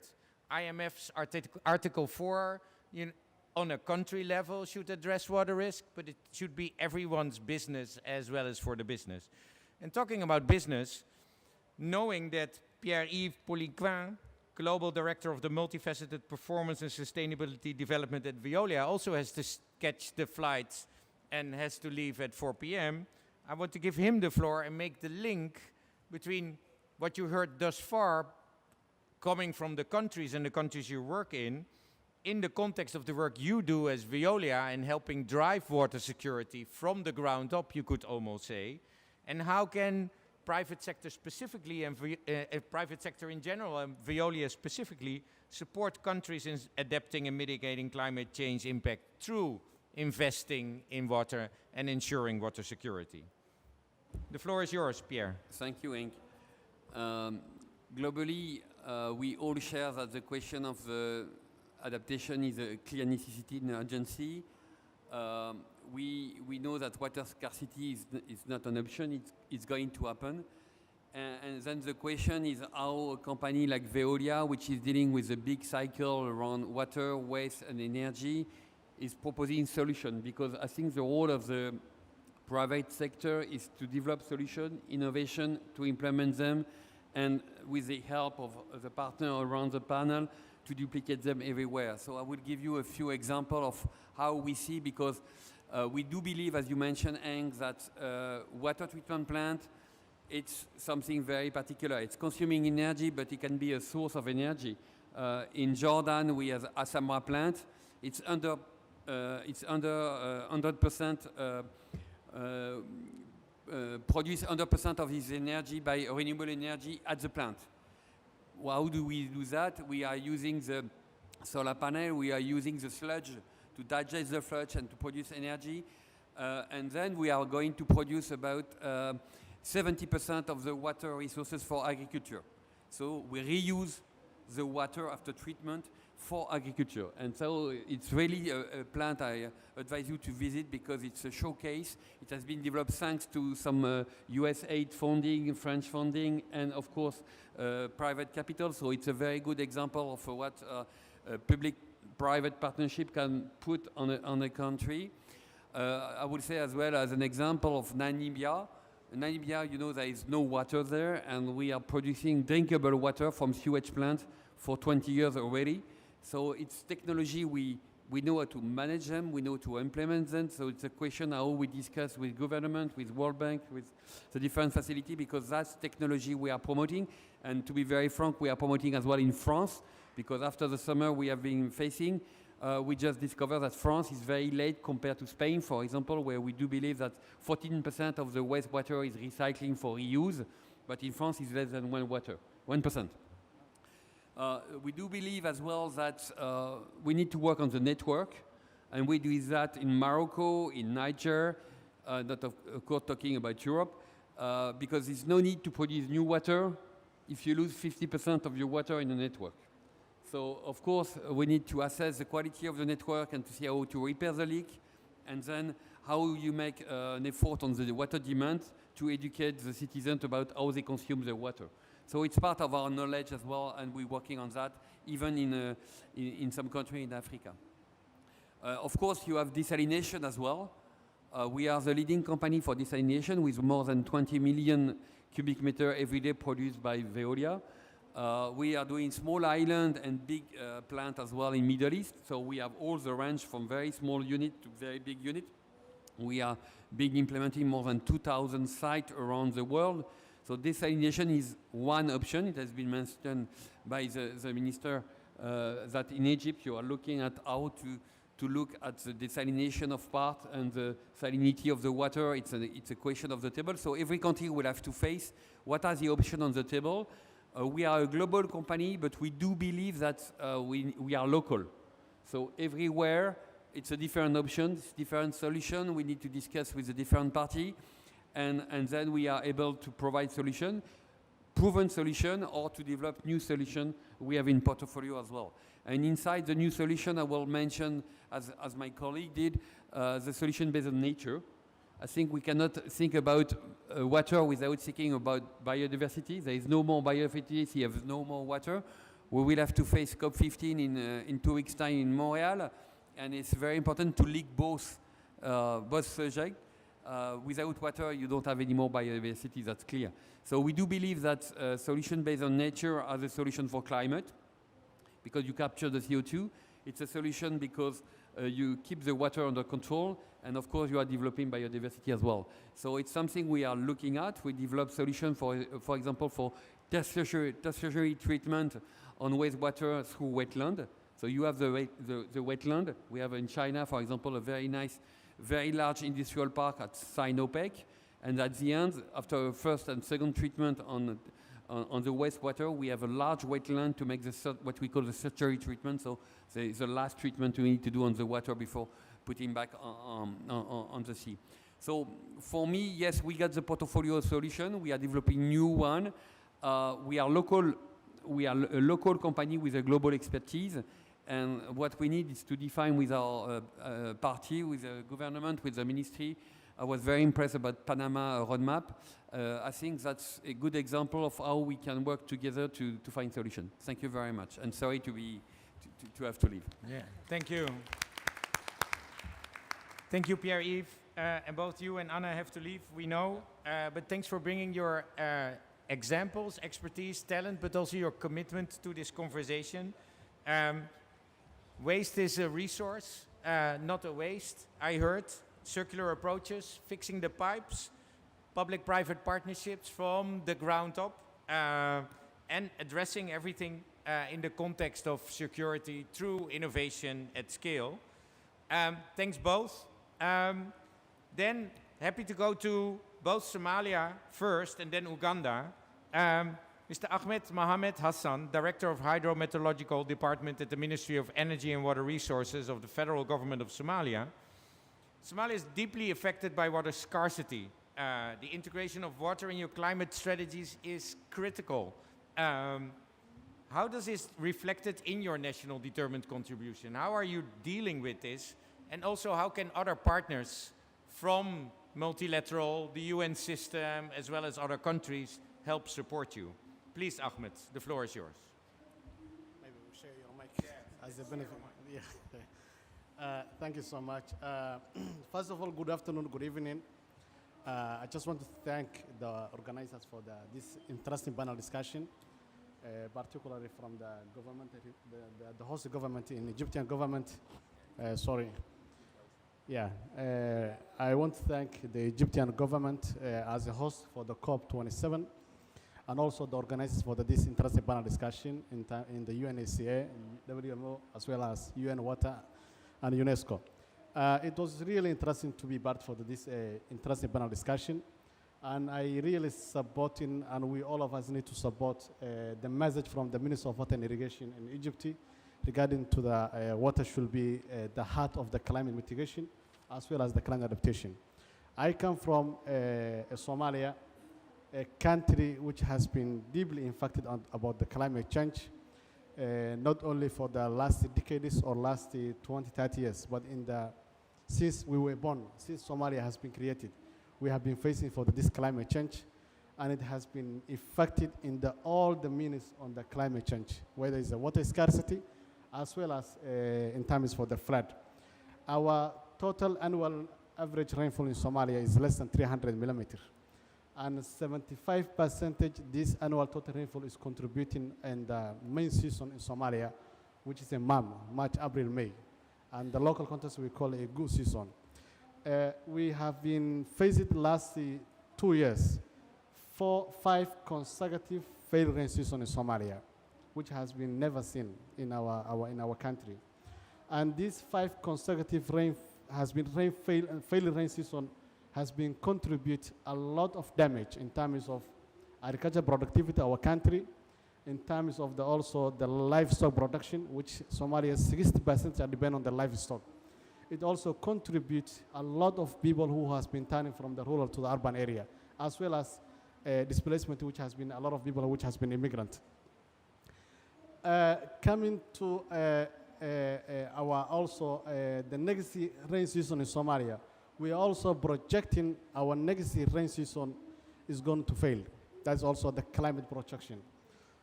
B: IMF's Article 4, on a country level, should address water risk, but it should be everyone's business as well as for the business. And talking about business, knowing that Pierre-Yves Poliquin, Global Director of the Multifaceted Performance and Sustainability Development at Veolia, also has to catch the flights and has to leave at 4 p.m., I want to give him the floor and make the link between what you heard thus far coming from the countries and the countries you work in the context of the work you do as Veolia in helping drive water security from the ground up, you could almost say, and how can private sector specifically and private sector in general and Veolia specifically support countries in adapting and mitigating climate change impact through investing in water and ensuring water security. The floor is yours, Pierre.
G: Thank you, Henk. Globally, we all share that the question of the adaptation is a clear necessity and urgency. We know that water scarcity is not an option, it's going to happen. And then the question is how a company like Veolia, which is dealing with a big cycle around water, waste, and energy, is proposing solution. Because I think the role of the private sector is to develop solution, innovation, to implement them, and with the help of the partner around the panel, to duplicate them everywhere. So I will give you a few examples of how we see, because we do believe, as you mentioned, Hank, that water treatment plant, it's something very particular. It's consuming energy, but it can be a source of energy. In Jordan, we have Asamra plant. It's under 100% produce 100% of its energy by renewable energy at the plant. How do we do that? We are using the solar panel, we are using the sludge to digest the sludge and to produce energy. And then we are going to produce about 70% of the water resources for agriculture. So we reuse the water after treatment for agriculture. And so it's really a plant I advise you to visit, because it's a showcase. It has been developed thanks to some US aid funding, French funding, and of course private capital. So it's a very good example of what public-private partnership can put on a country. I would say as well as an example of Namibia. Namibia, you know, there is no water there, and we are producing drinkable water from sewage plants for 20 years already. So it's technology, we know how to manage them, we know how to implement them. So it's a question how we discuss with government, with World Bank, with the different facility, because that's technology we are promoting. And to be very frank, we are promoting as well in France, because after the summer we have been facing, we just discovered that France is very late compared to Spain, for example, where we do believe that 14% of the wastewater is recycling for reuse, but in France it's less than 1%. We do believe as well that we need to work on the network, and we do that in Morocco, in Niger, not of course talking about Europe, because there's no need to produce new water if you lose 50% of your water in the network. So of course we need to assess the quality of the network and to see how to repair the leak, and then how you make an effort on the water demand to educate the citizens about how they consume the water. So it's part of our knowledge as well, and we're working on that, even in some countries in Africa. Of course, you have desalination as well. We are the leading company for desalination, with more than 20 million cubic meter every day produced by Veolia. We are doing small island and big plant as well in Middle East. So we have all the range from very small unit to very big unit. We are being implementing more than 2,000 sites around the world. So desalination is one option. It has been mentioned by the minister that in Egypt you are looking at how to look at the desalination of part and the salinity of the water. It's a question of the table. So every country will have to face what are the options on the table. We are a global company, but we do believe that we are local. So everywhere it's a different option, different solution. We need to discuss with the different party. And then we are able to provide solution, proven solution, or to develop new solution we have in portfolio as well. And inside the new solution, I will mention, as my colleague did, the solution based on nature. I think we cannot think about water without thinking about biodiversity. There is no more biodiversity, you have no more water. We will have to face COP15 in 2 weeks' time in Montreal, and it's very important to link both subjects. Without water, you don't have any more biodiversity, that's clear. So we do believe that solution based on nature are the solution for climate, because you capture the CO2. It's a solution because you keep the water under control, and of course you are developing biodiversity as well. So it's something we are looking at. We develop solutions, for example, for tertiary treatment on wastewater through wetland. So you have the wetland. We have in China, for example, a very nice, very large industrial park at Sinopec, and at the end, after first and second treatment on the wastewater, we have a large wetland to make what we call the tertiary treatment. So the last treatment we need to do on the water before putting back on the sea. So for me, yes, we got the portfolio solution. We are developing new one. We are local. We are a local company with a global expertise, And what we need is to define with our party, with the government, with the ministry. I was very impressed about Panama roadmap. I think that's a good example of how we can work together to find solutions. Thank you very much. And sorry to have to leave.
B: Yeah, thank you. Thank you, Pierre-Yves. And both you and Anna have to leave, we know. But thanks for bringing your examples, expertise, talent, but also your commitment to this conversation. Waste is a resource, not a waste. I heard circular approaches, fixing the pipes, public-private partnerships from the ground up, and addressing everything in the context of security through innovation at scale. Thanks both. Then happy to go to both Somalia first and then Uganda. Mr. Ahmed Mohamed Hassan, Director of Hydrometeorological Department at the Ministry of Energy and Water Resources of the Federal Government of Somalia. Somalia is deeply affected by water scarcity. The integration of water in your climate strategies is critical. How does this reflected in your national determined contribution? How are you dealing with this? And also, how can other partners from multilateral, the UN system, as well as other countries help support you? Please, Ahmed, the floor is yours.
H: Maybe we'll share your mic as a benefit. Yeah. Thank you so much. First of all, good afternoon, good evening. I just want to thank the organizers for this interesting panel discussion, particularly from the government, the host government in Egyptian government. Sorry. Yeah, I want to thank the Egyptian government as a host for the COP27, and also the organizers for this interesting panel discussion in the UNECE, WMO, as well as UN Water and UNESCO. It was really interesting to be part for this interesting panel discussion, and I really supporting, and we all of us need to support the message from the Minister of Water and Irrigation in Egypt regarding to the water should be the heart of the climate mitigation as well as the climate adaptation. I come from Somalia, a country which has been deeply impacted about the climate change, not only for the last decades or last 20, 30 years, but since we were born, since Somalia has been created, we have been facing for this climate change, and it has been affected in all the means on the climate change, whether it's the water scarcity, as well as in terms for the flood. Our total annual average rainfall in Somalia is less than 300 millimeters. And 75% this annual total rainfall is contributing in the main season in Somalia, which is in March, April, May. And the local context we call it a good season. We have been facing the last 2 years, 5 consecutive failed rain season in Somalia, which has been never seen in our country. And these 5 consecutive failed rain season has been contribute a lot of damage in terms of agricultural productivity of our country, in terms of also the livestock production, which Somalia 60% depend on the livestock. It also contributes a lot of people who has been turning from the rural to the urban area, as well as displacement, which has been a lot of people which has been immigrant. Coming to the next rain season in Somalia, we are also projecting our next rain season is going to fail. That's also the climate projection.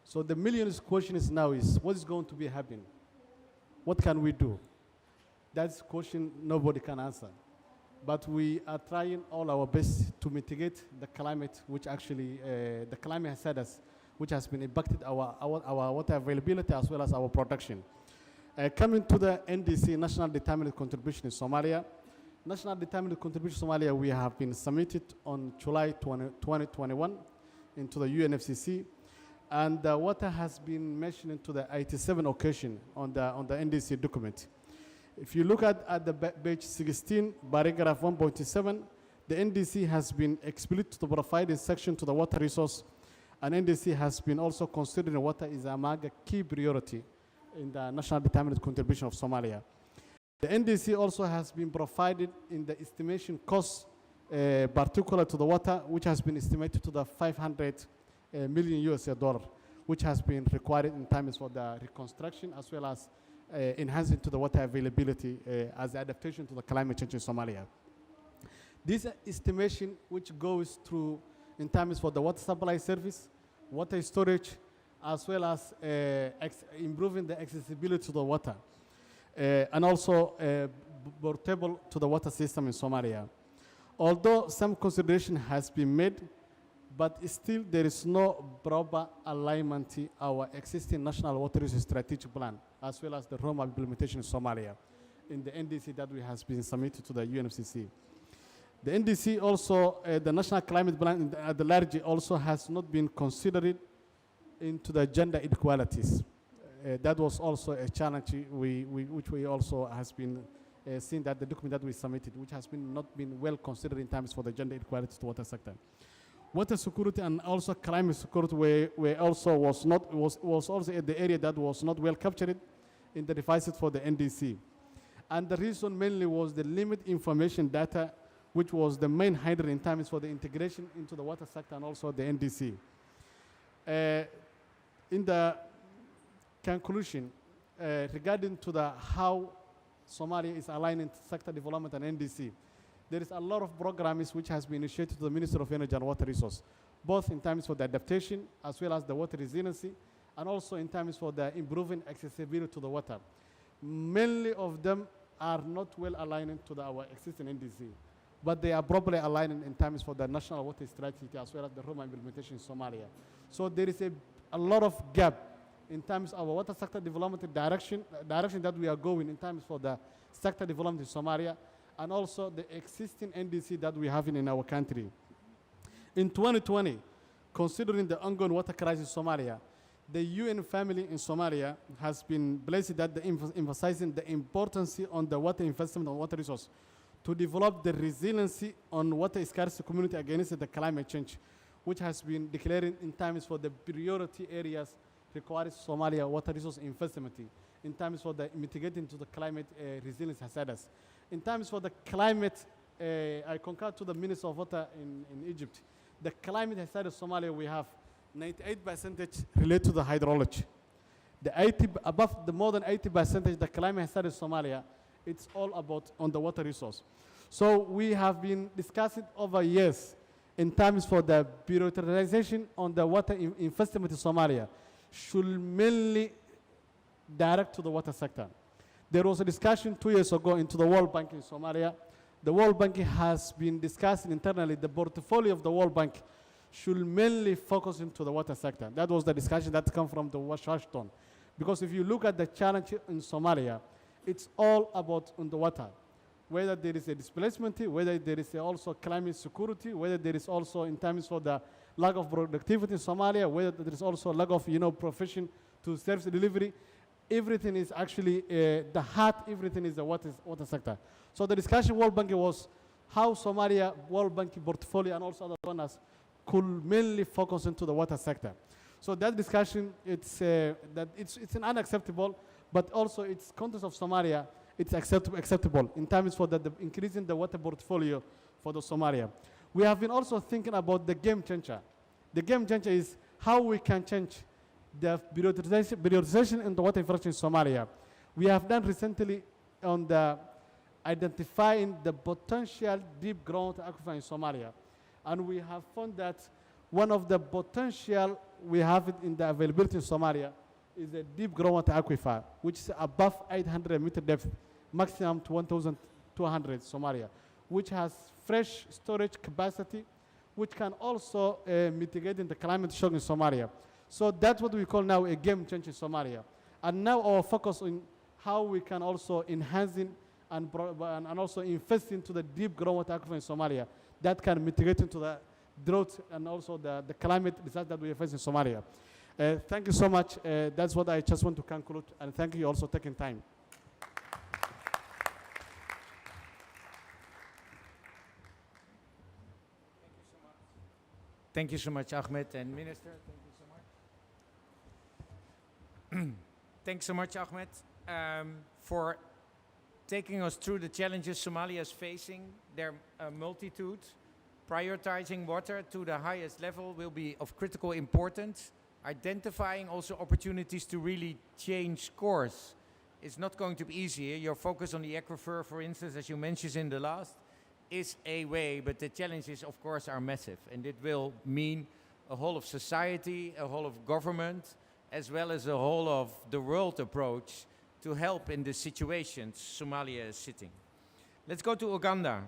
H: So the million question is now is, what is going to be happening? What can we do? That's a question nobody can answer. But we are trying all our best to mitigate the climate, which actually, the climate has had us, which has been impacted our water availability as well as our production. Coming to the NDC, National Determined Contribution in Somalia. National Determined Contribution in Somalia, we have been submitted on July 2021 into the UNFCCC. And the water has been mentioned to the 87 occasion on the NDC document. If you look at the page 16, paragraph 1.7, the NDC has been explicit to provide a section to the water resource, and NDC has been also considering water is among a key priority in the national determined contribution of Somalia. The NDC also has been provided in the estimation cost, particular to the water, which has been estimated to the 500 million US dollar, which has been required in terms for the reconstruction as well as enhancing to the water availability as adaptation to the climate change in Somalia. This estimation, which goes through in terms for the water supply service, water storage, as well as improving the accessibility to the water, and also portable to the water system in Somalia. Although some consideration has been made, but still there is no proper alignment to our existing national water resource strategic plan, as well as the Roma implementation in Somalia, in the NDC that we has been submitted to the UNFCCC. The NDC also, the National Climate Plan at the large also has not been considered into the gender inequalities. That was also a challenge which we also has been seen that the document that we submitted, which has been not been well considered in terms for the gender equality to water sector. Water security and also climate security were also was also the area that was not well captured in the devices for the NDC. And the reason mainly was the limited information data, which was the main hindrance in terms for the integration into the water sector and also the NDC. In the conclusion, regarding to the how Somalia is aligning sector development and NDC, there is a lot of programs which has been initiated to the Ministry of Energy and Water Resources, both in terms for the adaptation as well as the water resiliency, and also in terms for the improving accessibility to the water. Many of them are not well aligned to our existing NDC, but they are properly aligned in terms for the national water strategy as well as the Roma implementation in Somalia. So there is a lot of gap in terms of our water sector development direction that we are going in terms for the sector development in Somalia, and also the existing NDC that we have in our country. In 2020, considering the ongoing water crisis in Somalia, the UN family in Somalia has been blessed that emphasizing the importance on the water investment and water resource to develop the resiliency on water scarcity community against the climate change, which has been declared in terms for the priority areas requiring Somalia water resource investment in terms for the mitigating to the climate resilience hazards. In terms for the climate, I concur to the Minister of Water in Egypt. The climate hazard of Somalia, we have 98% related to the hydrology. Above the more than 80% the climate hazard of Somalia, it's all about on the water resource. So we have been discussing over years in terms for the prioritization on the water investment in Somalia should mainly direct to the water sector. There was a discussion 2 years ago into the World Bank in Somalia. The World Bank has been discussing internally the portfolio of the World Bank should mainly focus into the water sector. That was the discussion that came from the Washington. Because if you look at the challenge in Somalia, it's all about on the water. Whether there is a displacement, whether there is also climate security, whether there is also in terms of the lack of productivity in Somalia, whether there is also lack of profession to service delivery. Everything is actually the heart. Everything is the water sector. So the discussion World Bank was how Somalia World Bank portfolio and also other donors could mainly focus into the water sector. So that discussion, it's an unacceptable, but also its context of Somalia, it's acceptable in terms for the increasing the water portfolio for the Somalia. We have been also thinking about the game changer. The game changer is how we can change the prioritization in the water infrastructure in Somalia. We have done recently on the identifying the potential deep ground aquifer in Somalia. And we have found that one of the potential we have in the availability in Somalia is a deep ground aquifer, which is above 800 meter depth, maximum to 1,200 Somalia, which has fresh storage capacity, which can also mitigate the climate shock in Somalia. So that's what we call now a game changer in Somalia. And now our focus on how we can also enhance and also invest into the deep groundwater aquifer in Somalia that can mitigate into the drought and also the climate disaster that we face in Somalia. Thank you so much. That's what I just want to conclude. And thank you also for taking time.
B: Thank you so much, Ahmed and Minister. Thank you so much. Thanks so much, Ahmed, for taking us through the challenges Somalia is facing. Their multitude, prioritizing water to the highest level will be of critical importance. Identifying also opportunities to really change course It's not going to be easy. Your focus on the aquifer, for instance, as you mentioned in the last, is a way, but the challenges, of course, are massive. And it will mean a whole of society, a whole of government, as well as a whole of the world approach to help in the situations Somalia is sitting. Let's go to Uganda.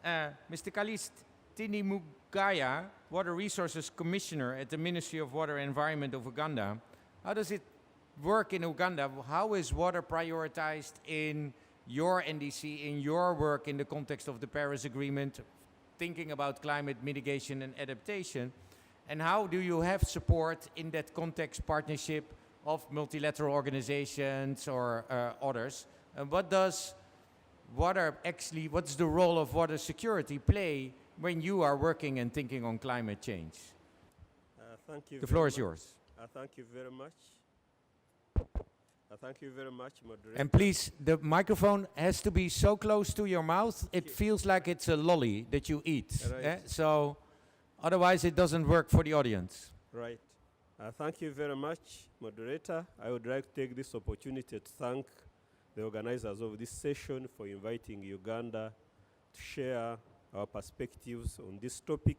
B: Mr. Kalist Tinimugaya, Water Resources Commissioner at the Ministry of Water and Environment of Uganda. How does it work in Uganda? How is water prioritized in your NDC, in your work in the context of the Paris Agreement, thinking about climate mitigation and adaptation? And how do you have support in that context, partnership of multilateral organizations or others? And what's the role of water security play when you are working and thinking on climate change?
I: Thank you.
B: The floor is yours.
I: Thank you very much. Thank you very much, moderator.
B: And please, the microphone has to be so close to your mouth, it feels like it's a lolly that you eat.
I: Right.
B: So otherwise it doesn't work for the audience.
I: Right. Thank you very much, moderator. I would like to take this opportunity to thank the organizers of this session for inviting Uganda to share our perspectives on this topic.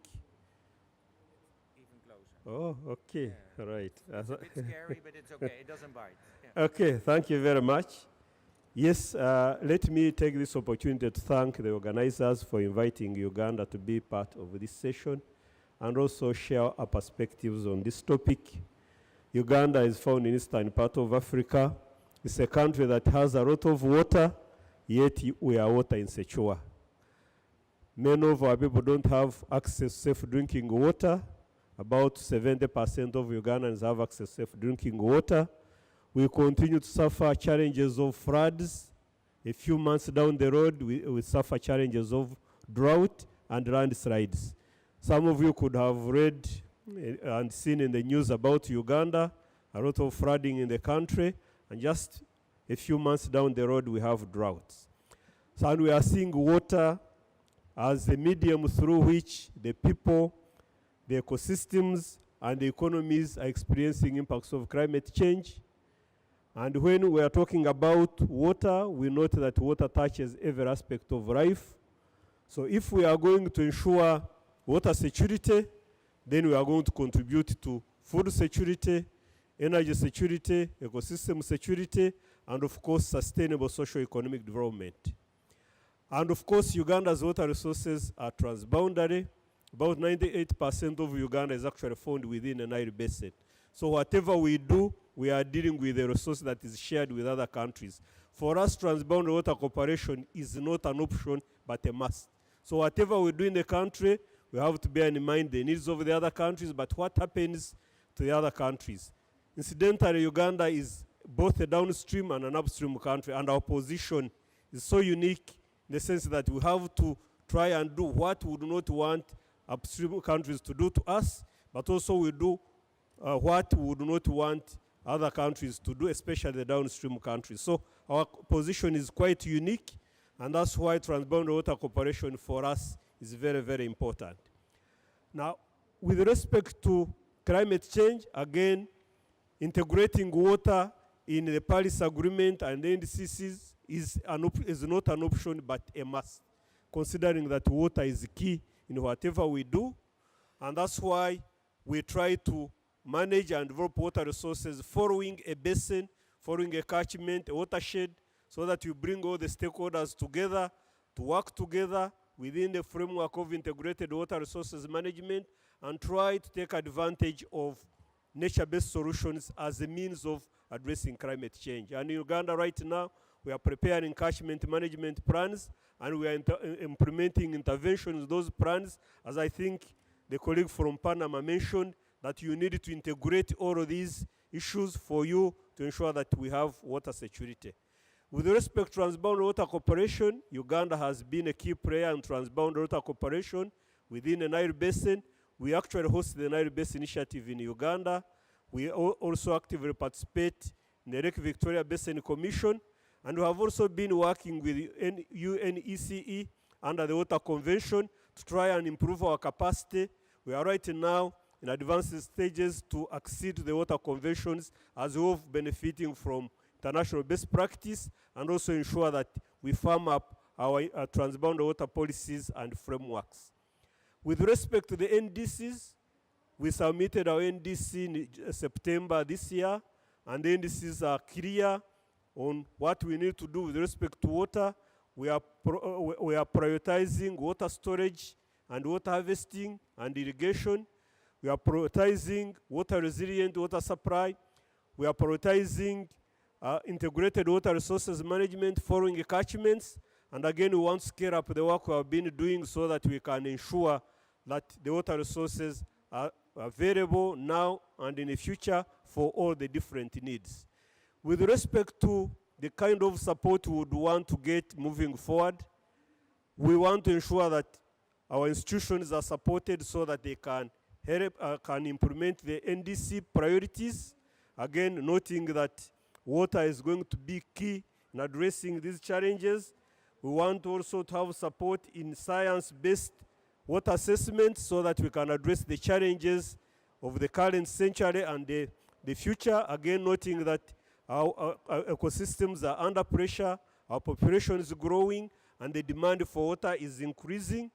B: Even closer.
I: Oh, okay.
B: Yeah.
I: Right.
B: It's a bit scary, but it's okay. It doesn't bite. Yeah.
I: Okay, thank you very much. Yes, let me take this opportunity to thank the organizers for inviting Uganda to be part of this session and also share our perspectives on this topic. Uganda is found in the eastern part of Africa. It's a country that has a lot of water, yet we are water insecure. Many of our people don't have access to safe drinking water. About 70% of Ugandans have access to safe drinking water. We continue to suffer challenges of floods. A few months down the road, we suffer challenges of drought and landslides. Some of you could have read and seen in the news about Uganda, a lot of flooding in the country, and just a few months down the road, we have droughts. So we are seeing water as a medium through which the people, the ecosystems, and the economies are experiencing impacts of climate change. And when we are talking about water, we note that water touches every aspect of life. So if we are going to ensure water security, then we are going to contribute to food security, energy security, ecosystem security, and of course, sustainable socio-economic development. And of course, Uganda's water resources are transboundary. About 98% of Uganda is actually found within the Nile Basin. So whatever we do, we are dealing with a resource that is shared with other countries. For us, transboundary water cooperation is not an option, but a must. So whatever we do in the country, we have to bear in mind the needs of the other countries, but what happens to the other countries. Incidentally, Uganda is both a downstream and an upstream country, and our position is so unique in the sense that we have to try and do what we do not want upstream countries to do to us, but also we do what we do not want other countries to do, especially the downstream countries. So our position is quite unique, and that's why transboundary water cooperation for us is very, very important. Now, with respect to climate change, again, integrating water in the Paris Agreement and the NDCs is not an option, but a must, considering that water is key in whatever we do. And that's why we try to manage and develop water resources following a basin, following a catchment, a watershed, so that you bring all the stakeholders together to work together within the framework of integrated water resources management and try to take advantage of nature-based solutions as a means of addressing climate change. And in Uganda right now, we are preparing catchment management plans, and we are implementing interventions in those plans, as I think the colleague from Panama mentioned, that you need to integrate all of these issues for you to ensure that we have water security. With respect to transboundary water cooperation, Uganda has been a key player in transboundary water cooperation within the Nile Basin. We actually host the Nile Basin Initiative in Uganda. We also actively participate in the Lake Victoria Basin Commission, and we have also been working with UNECE under the Water Convention to try and improve our capacity. We are right now in advanced stages to accede to the water conventions as well as benefiting from international best practice, and also ensure that we firm up our transboundary water policies and frameworks. With respect to the NDCs, we submitted our NDC in September this year, and the NDCs are clear on what we need to do with respect to water. We are prioritizing water storage and water harvesting and irrigation. We are prioritizing water resilient water supply. We are prioritizing integrated water resources management following catchments. And again, we want to scale up the work we have been doing so that we can ensure that the water resources are available now and in the future for all the different needs. With respect to the kind of support we would want to get moving forward, we want to ensure that our institutions are supported so that they can help, can implement the NDC priorities. Again, noting that water is going to be key in addressing these challenges. We want also to have support in science-based water assessment so that we can address the challenges of the current century and the future. Again, noting that our ecosystems are under pressure, our population is growing, and the demand for water is increasing.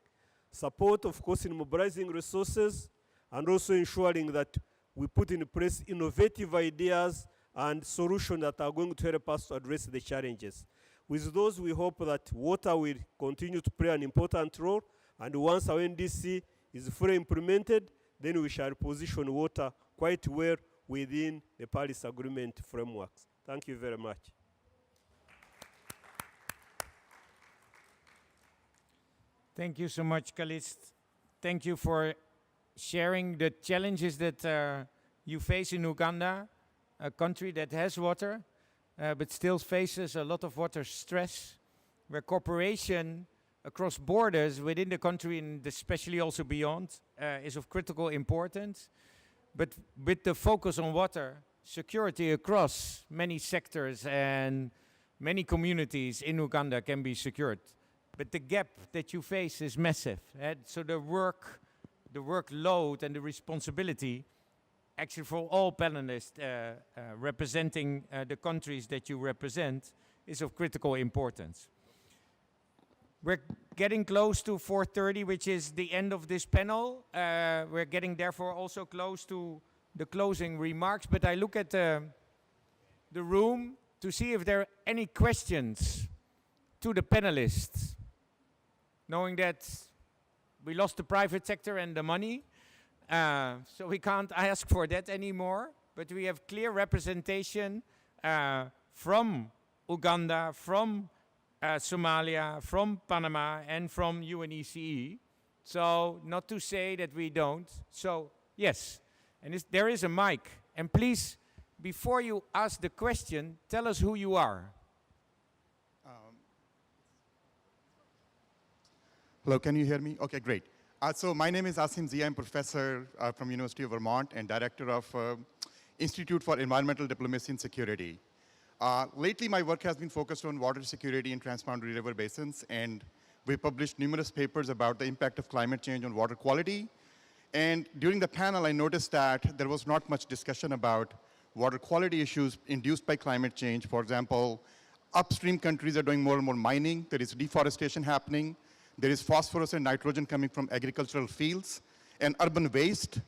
I: Support, of course, in mobilizing resources, and also ensuring that we put in place innovative ideas and solutions that are going to help us to address the challenges. With those, we hope that water will continue to play an important role, and once our NDC is fully implemented, then we shall position water quite well within the Paris Agreement frameworks. Thank you very much.
B: Thank you so much, Calist. Thank you for sharing the challenges that you face in Uganda, a country that has water, but still faces a lot of water stress, where cooperation across borders within the country and especially also beyond is of critical importance. But with the focus on water security across many sectors and many communities in Uganda can be secured. But the gap that you face is massive. So the workload and the responsibility, actually for all panelists representing the countries that you represent, is of critical importance. We're getting close to 4:30, which is the end of this panel. We're getting therefore also close to the closing remarks, but I look at the room to see if there are any questions to the panelists, knowing that we lost the private sector and the money, so we can't ask for that anymore, but we have clear representation from Uganda, from Somalia, from Panama, and from UNECE. So not to say that we don't. So yes, and there is a mic. And please, before you ask the question, tell us who you are.
J: Hello, can you hear me? Okay, great. So my name is Asim Zia. I'm professor from University of Vermont and director of Institute for Environmental Diplomacy and Security. Lately, my work has been focused on water security in transboundary river basins, and we published numerous papers about the impact of climate change on water quality. And during the panel, I noticed that there was not much discussion about water quality issues induced by climate change. For example, upstream countries are doing more and more mining. There is deforestation happening. There is phosphorus and nitrogen coming from agricultural fields and urban waste.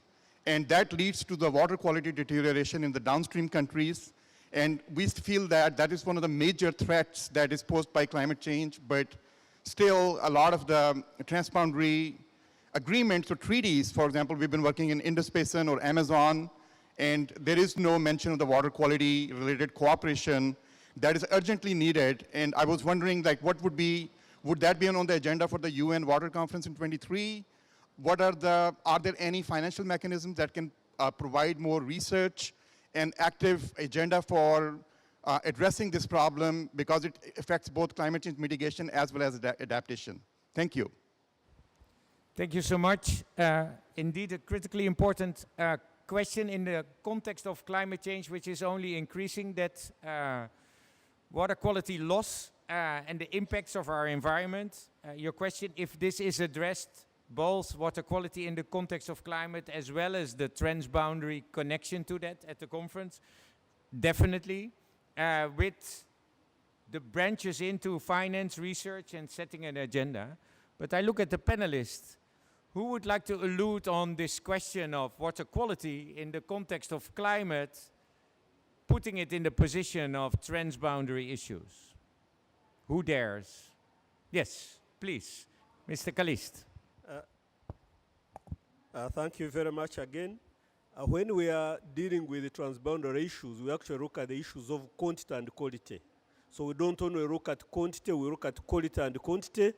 J: And that leads to the water quality deterioration in the downstream countries. And we feel that that is one of the major threats that is posed by climate change. But still, a lot of the transboundary agreements or treaties, for example, we've been working in Indus Basin or Amazon, and there is no mention of the water quality related cooperation that is urgently needed. And I was wondering, like, would that be on the agenda for the UN Water Conference in 23? Are there any financial mechanisms that can provide more research and active agenda for addressing this problem, because it affects both climate change mitigation as well as adaptation? Thank you.
B: Thank you so much. Indeed, a critically important question in the context of climate change, which is only increasing, that water quality loss and the impacts of our environment. Your question, if this is addressed, both water quality in the context of climate as well as the transboundary connection to that at the conference, definitely. with the branches into finance, research, and setting an agenda. But I look at the panelists. Who would like to allude on this question of water quality in the context of climate, putting it in the position of transboundary issues? Who dares? Yes, please, Mr. Kalist.
I: Thank you very much again. When we are dealing with the transboundary issues, we actually look at the issues of quantity and quality. So we don't only look at quantity, we look at quality and quantity.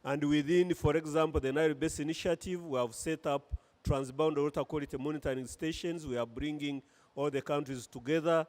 I: And within, for example, the Nile Basin Initiative, we have set up transboundary water quality monitoring stations. We are bringing all the countries together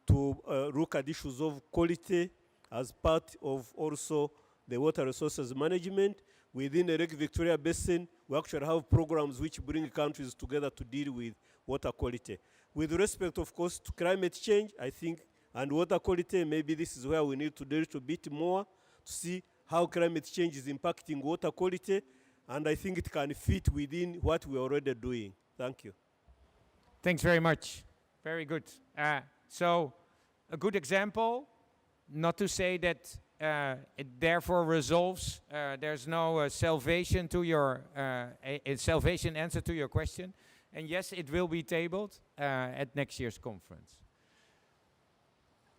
I: to look at issues of quality as part of also the water resources management. Within the Lake Victoria Basin, we actually have programs which bring countries together to deal with water quality. With respect, of course, to climate change, I think, and water quality, maybe this is where we need to delve a bit more to see how climate change is impacting water quality, and I think it can fit within what we're already doing. Thank you.
B: Thanks very much. Very good. So, a good example, not to say that it therefore resolves, there's no salvation to your, a salvation answer to your question. And yes, it will be tabled at next year's conference.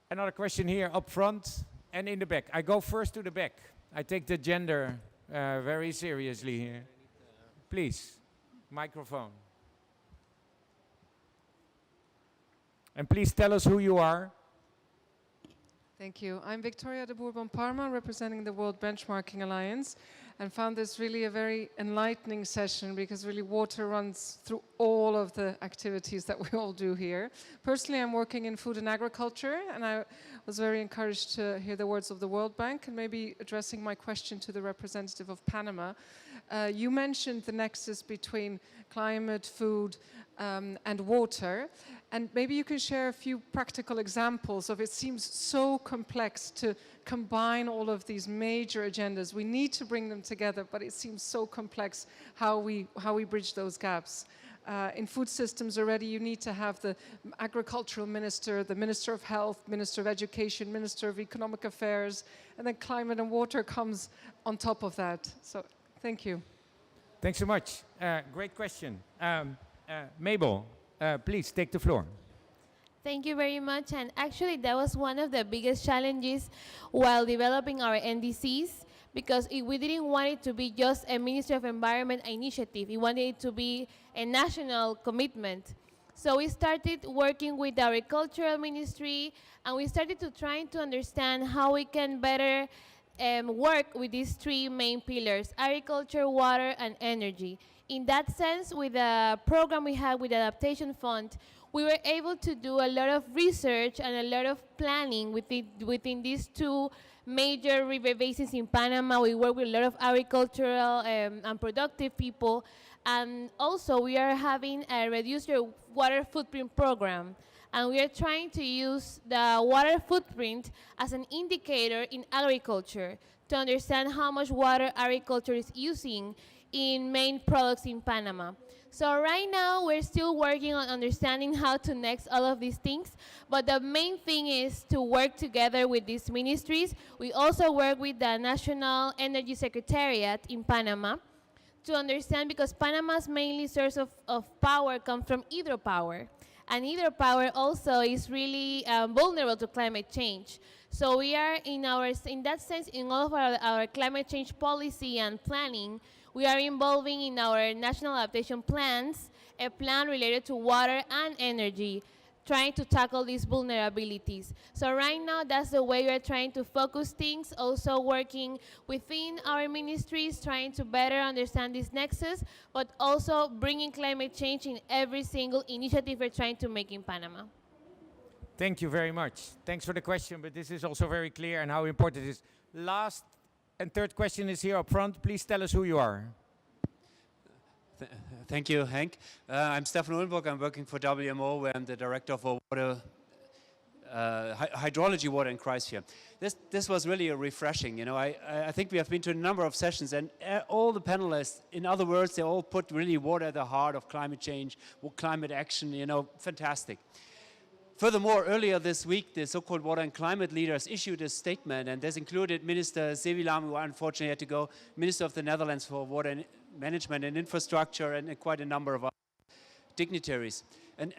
B: Another question here up front and in the back. I go first to the back. I take the gender very seriously here. Please, microphone. And please tell us who you are.
K: Thank you. I'm Victoria de Bourbon Parma, representing the World Benchmarking Alliance, and found this really a very enlightening session because really water runs through all of the activities that we all do here. Personally, I'm working in food and agriculture, and I was very encouraged to hear the words of the World Bank, and maybe addressing my question to the representative of Panama. You mentioned the nexus between climate, food, and water. And maybe you can share a few practical examples of it seems so complex to combine all of these major agendas. We need to bring them together, but it seems so complex how we bridge those gaps. In food systems already, you need to have the agricultural minister, the minister of health, minister of education, minister of economic affairs, and then climate and water comes on top of that. So thank you.
B: Thanks so much. Great question. Mabel, please take the floor.
D: Thank you very much. And actually, that was one of the biggest challenges while developing our NDCs, because we didn't want it to be just a Ministry of Environment initiative. We wanted it to be a national commitment. So we started working with the agricultural ministry, and we started to trying to understand how we can better work with these three main pillars: agriculture, water, and energy. In that sense, with the program we had with the Adaptation Fund, we were able to do a lot of research and a lot of planning within these two major river basins in Panama. We work with a lot of agricultural and productive people. And also, we are having a Reduce Your Water Footprint program. And we are trying to use the water footprint as an indicator in agriculture to understand how much water agriculture is using in main products in Panama. So right now, we're still working on understanding how to next all of these things, but the main thing is to work together with these ministries. We also work with the National Energy Secretariat in Panama to understand, because Panama's mainly source of power comes from hydropower, and hydropower also is really vulnerable to climate change. So we are in that sense, in all of our climate change policy and planning, we are involving in our national adaptation plans a plan related to water and energy, trying to tackle these vulnerabilities. So right now, that's the way we're trying to focus things, also working within our ministries, trying to better understand this nexus, but also bringing climate change in every single initiative we're trying to make in Panama.
B: Thank you very much. Thanks for the question, but this is also very clear and how important it is. Last and third question is here up front. Please tell us who you are.
L: Thank you, Henk. I'm Stefan Ullenburg. I'm working for WMO, where I'm the director of water, hydrology, water, and crisis here. This was really refreshing. You know, I think we have been to a number of sessions, and all the panelists, in other words, they all put really water at the heart of climate change, climate action. You know, fantastic. Furthermore, earlier this week, the so-called water and climate leaders issued a statement, and this included Minister Zeewilam, who unfortunately had to go, Minister of the Netherlands for Water Management and Infrastructure, and quite a number of other dignitaries. And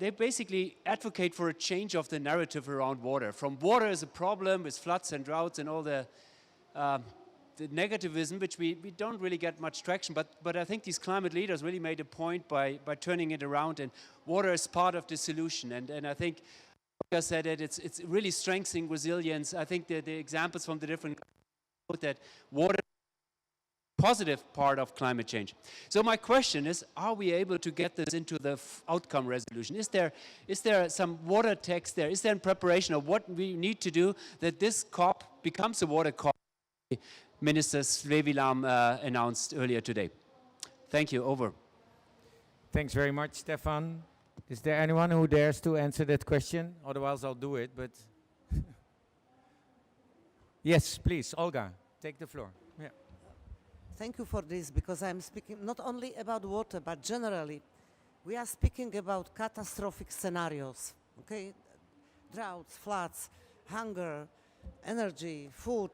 L: they basically advocate for a change of the narrative around water. From water as a problem with floods and droughts and all the negativism, which we don't really get much traction, but I think these climate leaders really made a point by turning it around, and water is part of the solution. And I think, like I said, it's really strengthening resilience. I think the examples from the different that water positive part of climate change. So my question is, are we able to get this into the outcome resolution? Is there some water text there? Is there in preparation of what we need to do that this COP becomes a water COP? Minister Zeewilam announced earlier today. Thank you, over.
B: Thanks very much, Stefan. Is there anyone who dares to answer that question? Otherwise, I'll do it, but... Yes, please, Olga, take the floor. Yeah.
C: Thank you for this, because I'm speaking not only about water, but generally. We are speaking about catastrophic scenarios, okay? Droughts, floods, hunger, energy, food.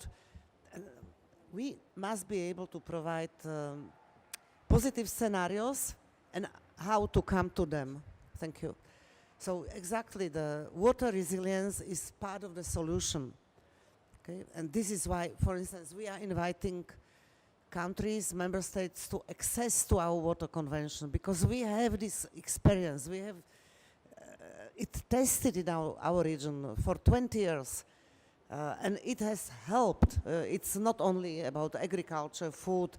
C: We must be able to provide positive scenarios and how to come to them. Thank you. So exactly, the water resilience is part of the solution. Okay? And this is why, for instance, we are inviting countries, member states to access to our water convention, because we have this experience. We have it tested in our region for 20 years. And it has helped. It's not only about agriculture, food,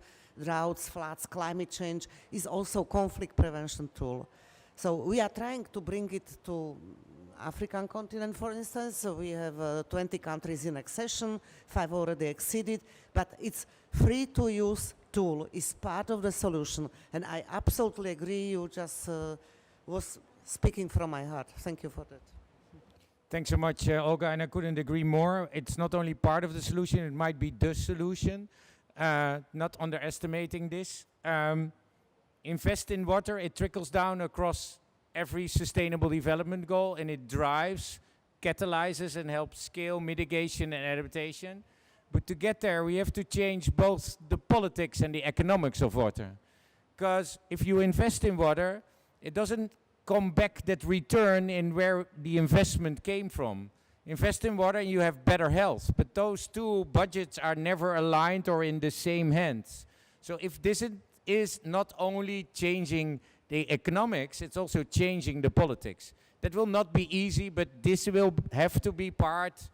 C: droughts, floods, climate change. It's also conflict prevention tool. So we are trying to bring it to African continent, for instance. So we have 20 countries in accession, 5 already exceeded, but it's free to use tool is part of the solution. And I absolutely agree, you just was speaking from my heart. Thank you for that.
B: Thanks so much, Olga, and I couldn't agree more. It's not only part of the solution, it might be the solution. Not underestimating this. Invest in water, it trickles down across every sustainable development goal, and it drives, catalyzes, and helps scale mitigation and adaptation. But to get there, we have to change both the politics and the economics of water. Because if you invest in water, it doesn't come back that return in where the investment came from. Invest in water and you have better health. But those two budgets are never aligned or in the same hands. So if this is not only changing the economics, it's also changing the politics. That will not be easy, but this will have to be part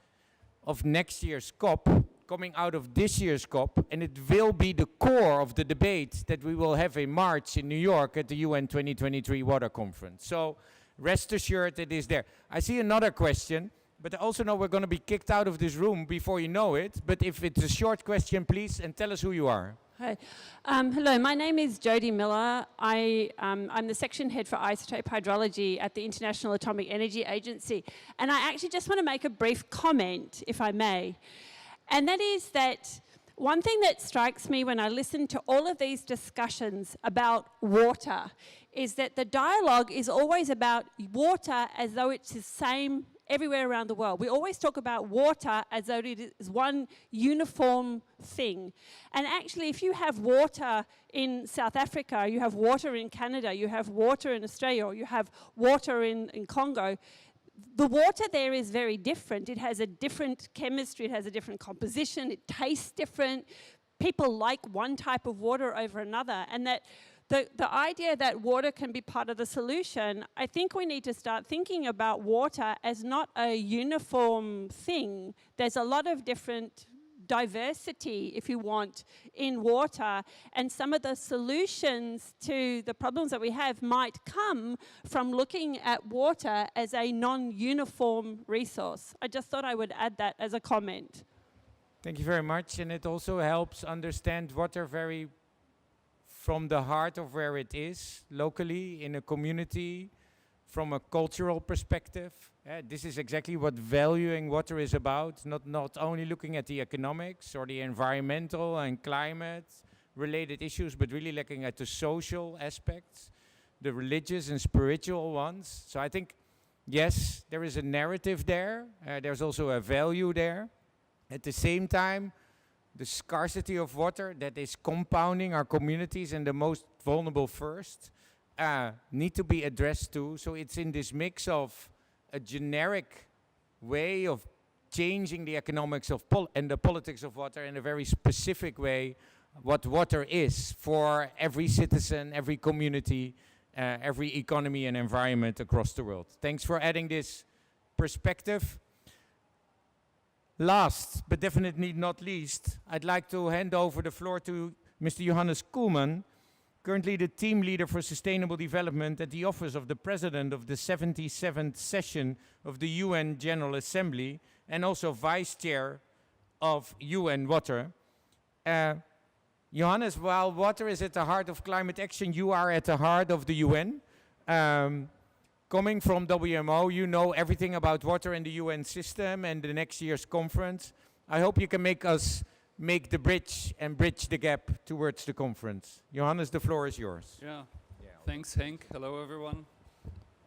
B: of next year's COP, coming out of this year's COP, and it will be the core of the debate that we will have in March in New York at the UN 2023 Water Conference. So rest assured it is there. I see another question, but I also know we're going to be kicked out of this room before you know it. But if it's a short question, please, and tell us who you are.
M: Hi. Hello, my name is Jodie Miller. I'm the section head for isotope hydrology at the International Atomic Energy Agency. And I actually just want to make a brief comment, if I may. And that is that one thing that strikes me when I listen to all of these discussions about water is that the dialogue is always about water as though it's the same everywhere around the world. We always talk about water as though it is one uniform thing. And actually, if you have water in South Africa, you have water in Canada, you have water in Australia, or you have water in Congo, the water there is very different. It has a different chemistry, it has a different composition, it tastes different. People like one type of water over another. And that the idea that water can be part of the solution, I think we need to start thinking about water as not a uniform thing. There's a lot of different diversity, if you want, in water, and some of the solutions to the problems that we have might come from looking at water as a non-uniform resource. I just thought I would add that as a comment.
B: Thank you very much, and it also helps understand water very from the heart of where it is, locally, in a community, from a cultural perspective. This is exactly what valuing water is about, not only looking at the economics or the environmental and climate-related issues, but really looking at the social aspects, the religious and spiritual ones. So I think Yes, there is a narrative there. There's also a value there. At the same time, the scarcity of water that is compounding our communities and the most vulnerable first need to be addressed too. So it's in this mix of a generic way of changing the economics of and the politics of water in a very specific way, what water is for every citizen, every community, every economy and environment across the world. Thanks for adding this perspective. Last, but definitely not least, I'd like to hand over the floor to Mr. Johannes Koolman, currently the team leader for sustainable development at the office of the president of the 77th session of the UN General Assembly and also vice chair of UN Water. Johannes, while water is at the heart of climate action, you are at the heart of the UN. Coming from WMO, you know everything about water in the UN system and the next year's conference. I hope you can make us make the bridge and bridge the gap towards the conference. Johannes, the floor is yours.
N: Yeah. Thanks, Henk. Hello, everyone.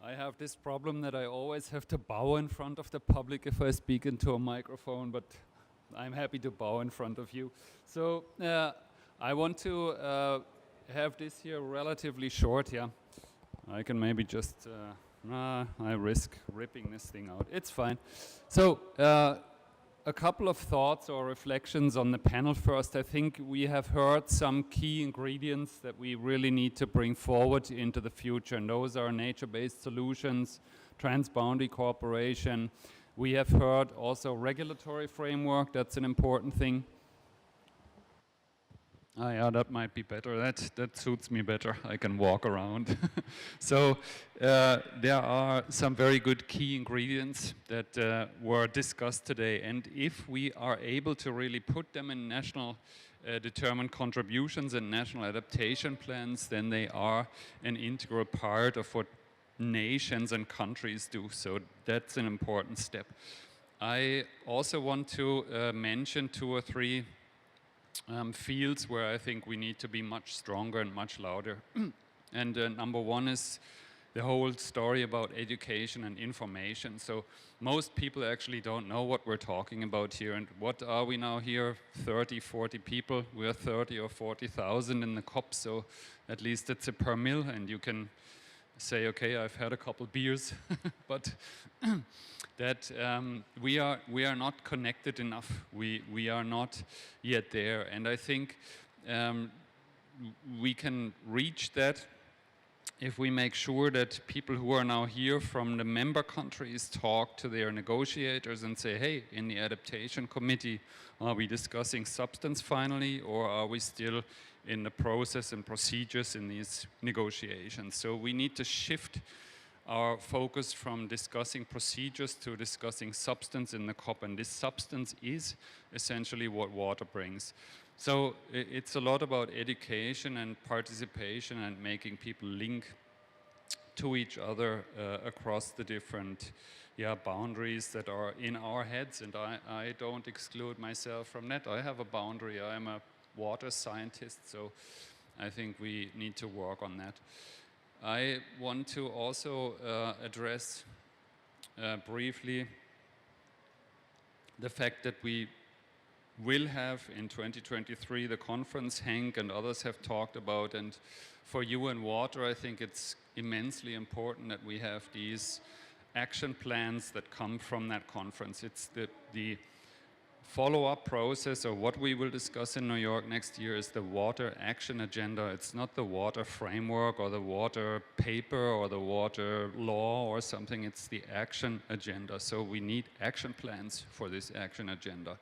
N: I have this problem that I always have to bow in front of the public if I speak into a microphone, but I'm happy to bow in front of you. So I want to have this here relatively short, yeah. I can maybe just, I risk ripping this thing out. It's fine. So a couple of thoughts or reflections on the panel first. I think we have heard some key ingredients that we really need to bring forward into the future, and those are nature-based solutions, transboundary cooperation. We have heard also regulatory framework, that's an important thing. Yeah, that might be better. That suits me better. I can walk around. So there are some very good key ingredients that were discussed today. And if we are able to really put them in national determined contributions and national adaptation plans, then they are an integral part of what nations and countries do. So that's an important step. I also want to mention 2 or 3 fields where I think we need to be much stronger and much louder. And number one is the whole story about education and information. So most people actually don't know what we're talking about here. And what are we now here? 30, 40 people. We're 30 or 40,000 in the COP, so at least it's a per mil, and you can say, okay, I've had a couple beers, but that we are not connected enough. We are not yet there, and I think we can reach that if we make sure that people who are now here from the member countries talk to their negotiators and say, hey, in the adaptation committee, are we discussing substance finally, or are we still in the process and procedures in these negotiations? So we need to shift our focus from discussing procedures to discussing substance in the COP, and this substance is essentially what water brings. So it's a lot about education and participation and making people link to each other across the different boundaries that are in our heads, and I don't exclude myself from that. I have a boundary. I am a water scientist, so I think we need to work on that. I want to also address briefly the fact that we will have in 2023 the conference Henk and others have talked about, and for UN Water I think it's immensely important that we have these action plans that come from that conference. It's the follow-up process, or what we will discuss in New York next year, is the water action agenda. It's not the water framework or the water paper or the water law or something. It's the action agenda. So we need action plans for this action agenda.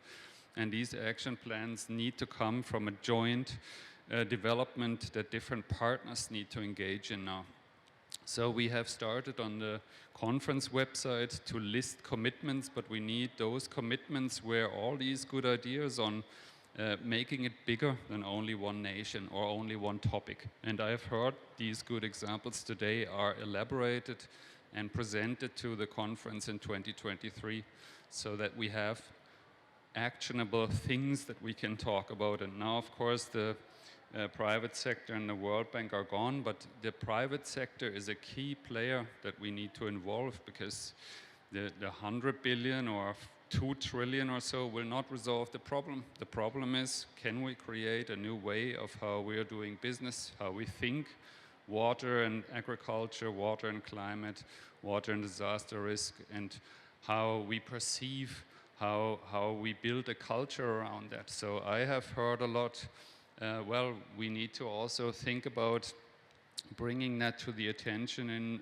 N: And these action plans need to come from a joint development that different partners need to engage in now. So we have started on the conference website to list commitments, but we need those commitments where all these good ideas on making it bigger than only one nation or only one topic. And I've heard these good examples today are elaborated and presented to the conference in 2023 so that we have actionable things that we can talk about. And now, of course, the private sector and the World Bank are gone, but the private sector is a key player that we need to involve, because the 100 billion or 2 trillion or so will not resolve the problem. The problem is, can we create a new way of how we are doing business, how we think water and agriculture, water and climate, water and disaster risk, and how we perceive, how we build a culture around that. So I have heard a lot, well, we need to also think about bringing that to the attention in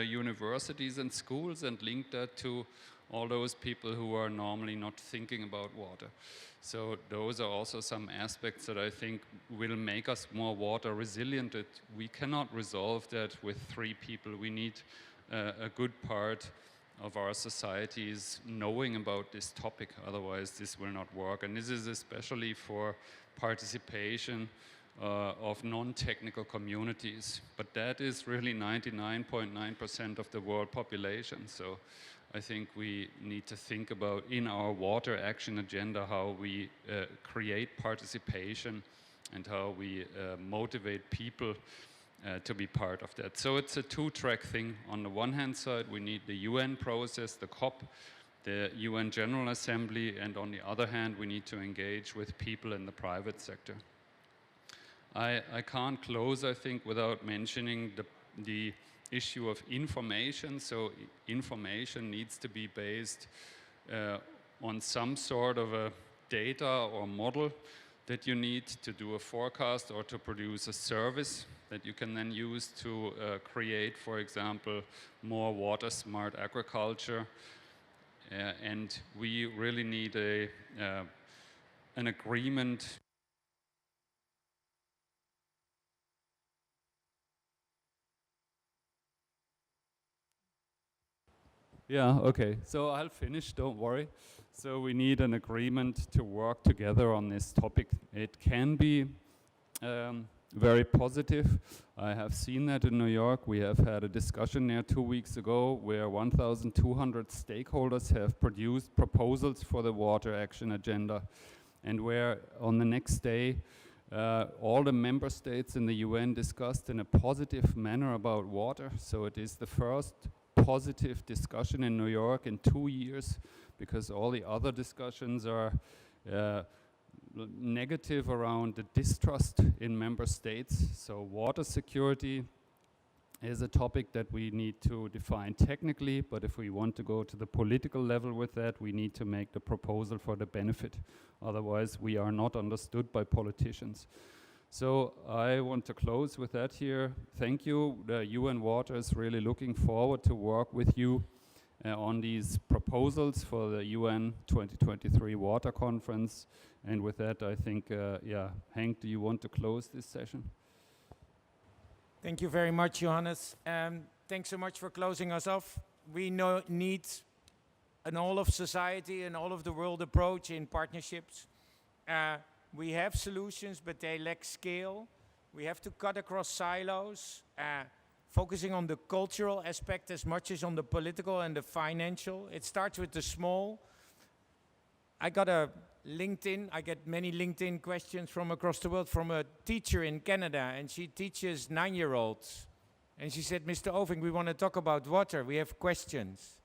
N: universities and schools and link that to all those people who are normally not thinking about water. So those are also some aspects that I think will make us more water resilient. We cannot resolve that with 3 people. We need a good part of our societies knowing about this topic, otherwise this will not work. And this is especially for participation of non-technical communities. But that is really 99.9% of the world population. So I think we need to think about, in our water action agenda, how we create participation and how we motivate people to be part of that. So it's a 2-track thing. On the one hand side, we need the UN process, the COP, the UN General Assembly, and on the other hand, we need to engage with people in the private sector. I can't close, I think, without mentioning the issue of information. So information needs to be based on some sort of a data or model that you need to do a forecast or to produce a service that you can then use to create, for example, more water smart agriculture. And we really need an agreement. Yeah, okay, so I'll finish, don't worry. So we need an agreement to work together on this topic. It can be very positive. I have seen that in New York. We have had a discussion there 2 weeks ago where 1,200 stakeholders have produced proposals for the water action agenda, and where on the next day all the member states in the UN discussed in a positive manner about water. So it is the first positive discussion in New York in 2 years, because all the other discussions are negative around the distrust in member states. So water security is a topic that we need to define technically, but if we want to go to the political level with that, we need to make the proposal for the benefit. Otherwise, we are not understood by politicians. So I want to close with that here. Thank you. The UN Water is really looking forward to work with you on these proposals for the UN 2023 Water Conference. And with that, I think, yeah, Hank, do you want to close this session?
B: Thank you very much, Johannes. Thanks so much for closing us off. We need an all of society and all of the world approach in partnerships. We have solutions, but they lack scale. We have to cut across silos, focusing on the cultural aspect as much as on the political and the financial. It starts with the small. I got a LinkedIn, I get many LinkedIn questions from across the world from a teacher in Canada, and she teaches 9-year-olds. And she said, Mr. Oving, we want to talk about water. We have questions.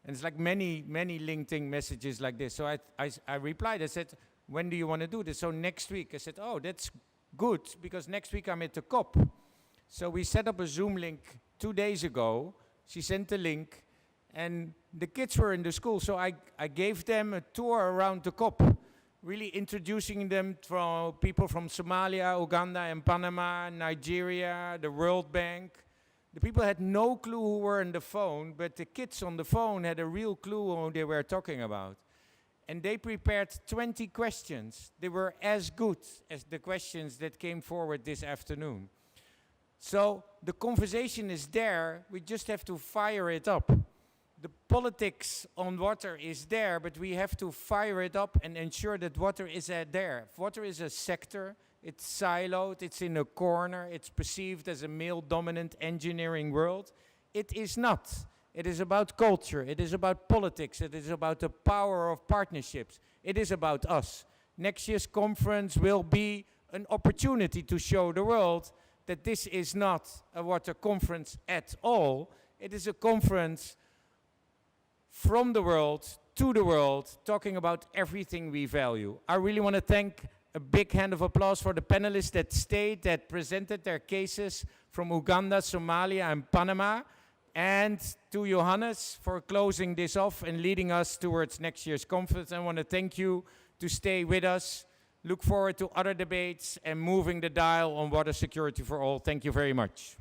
B: And it's like many LinkedIn messages like this. So I replied, I said, when do you want to do this? So next week. I said, oh, that's good, because next week I'm at the COP. So we set up a Zoom link 2 days ago. She sent the link, and the kids were in the school. So I gave them a tour around the COP, really introducing them to people from Somalia, Uganda, and Panama, Nigeria, the World Bank. The people had no clue who were on the phone, but the kids on the phone had a real clue who they were talking about. And they prepared 20 questions. They were as good as the questions that came forward this afternoon. So the conversation is there, we just have to fire it up. The politics on water is there, but we have to fire it up and ensure that water is there. Water is a sector, it's siloed, it's in a corner, it's perceived as a male-dominant engineering world. It is not. It is about culture, it is about politics, it is about the power of partnerships. It is about us. Next year's conference will be an opportunity to show the world that this is not a water conference at all. It is a conference from the world to the world, talking about everything we value. I really want to thank a big hand of applause for the panelists that stayed, that presented their cases from Uganda, Somalia, and Panama, and to Johannes for closing this off and leading us towards next year's conference. I want to thank you to stay with us. Look forward to other debates and moving the dial on water security for all. Thank you very much.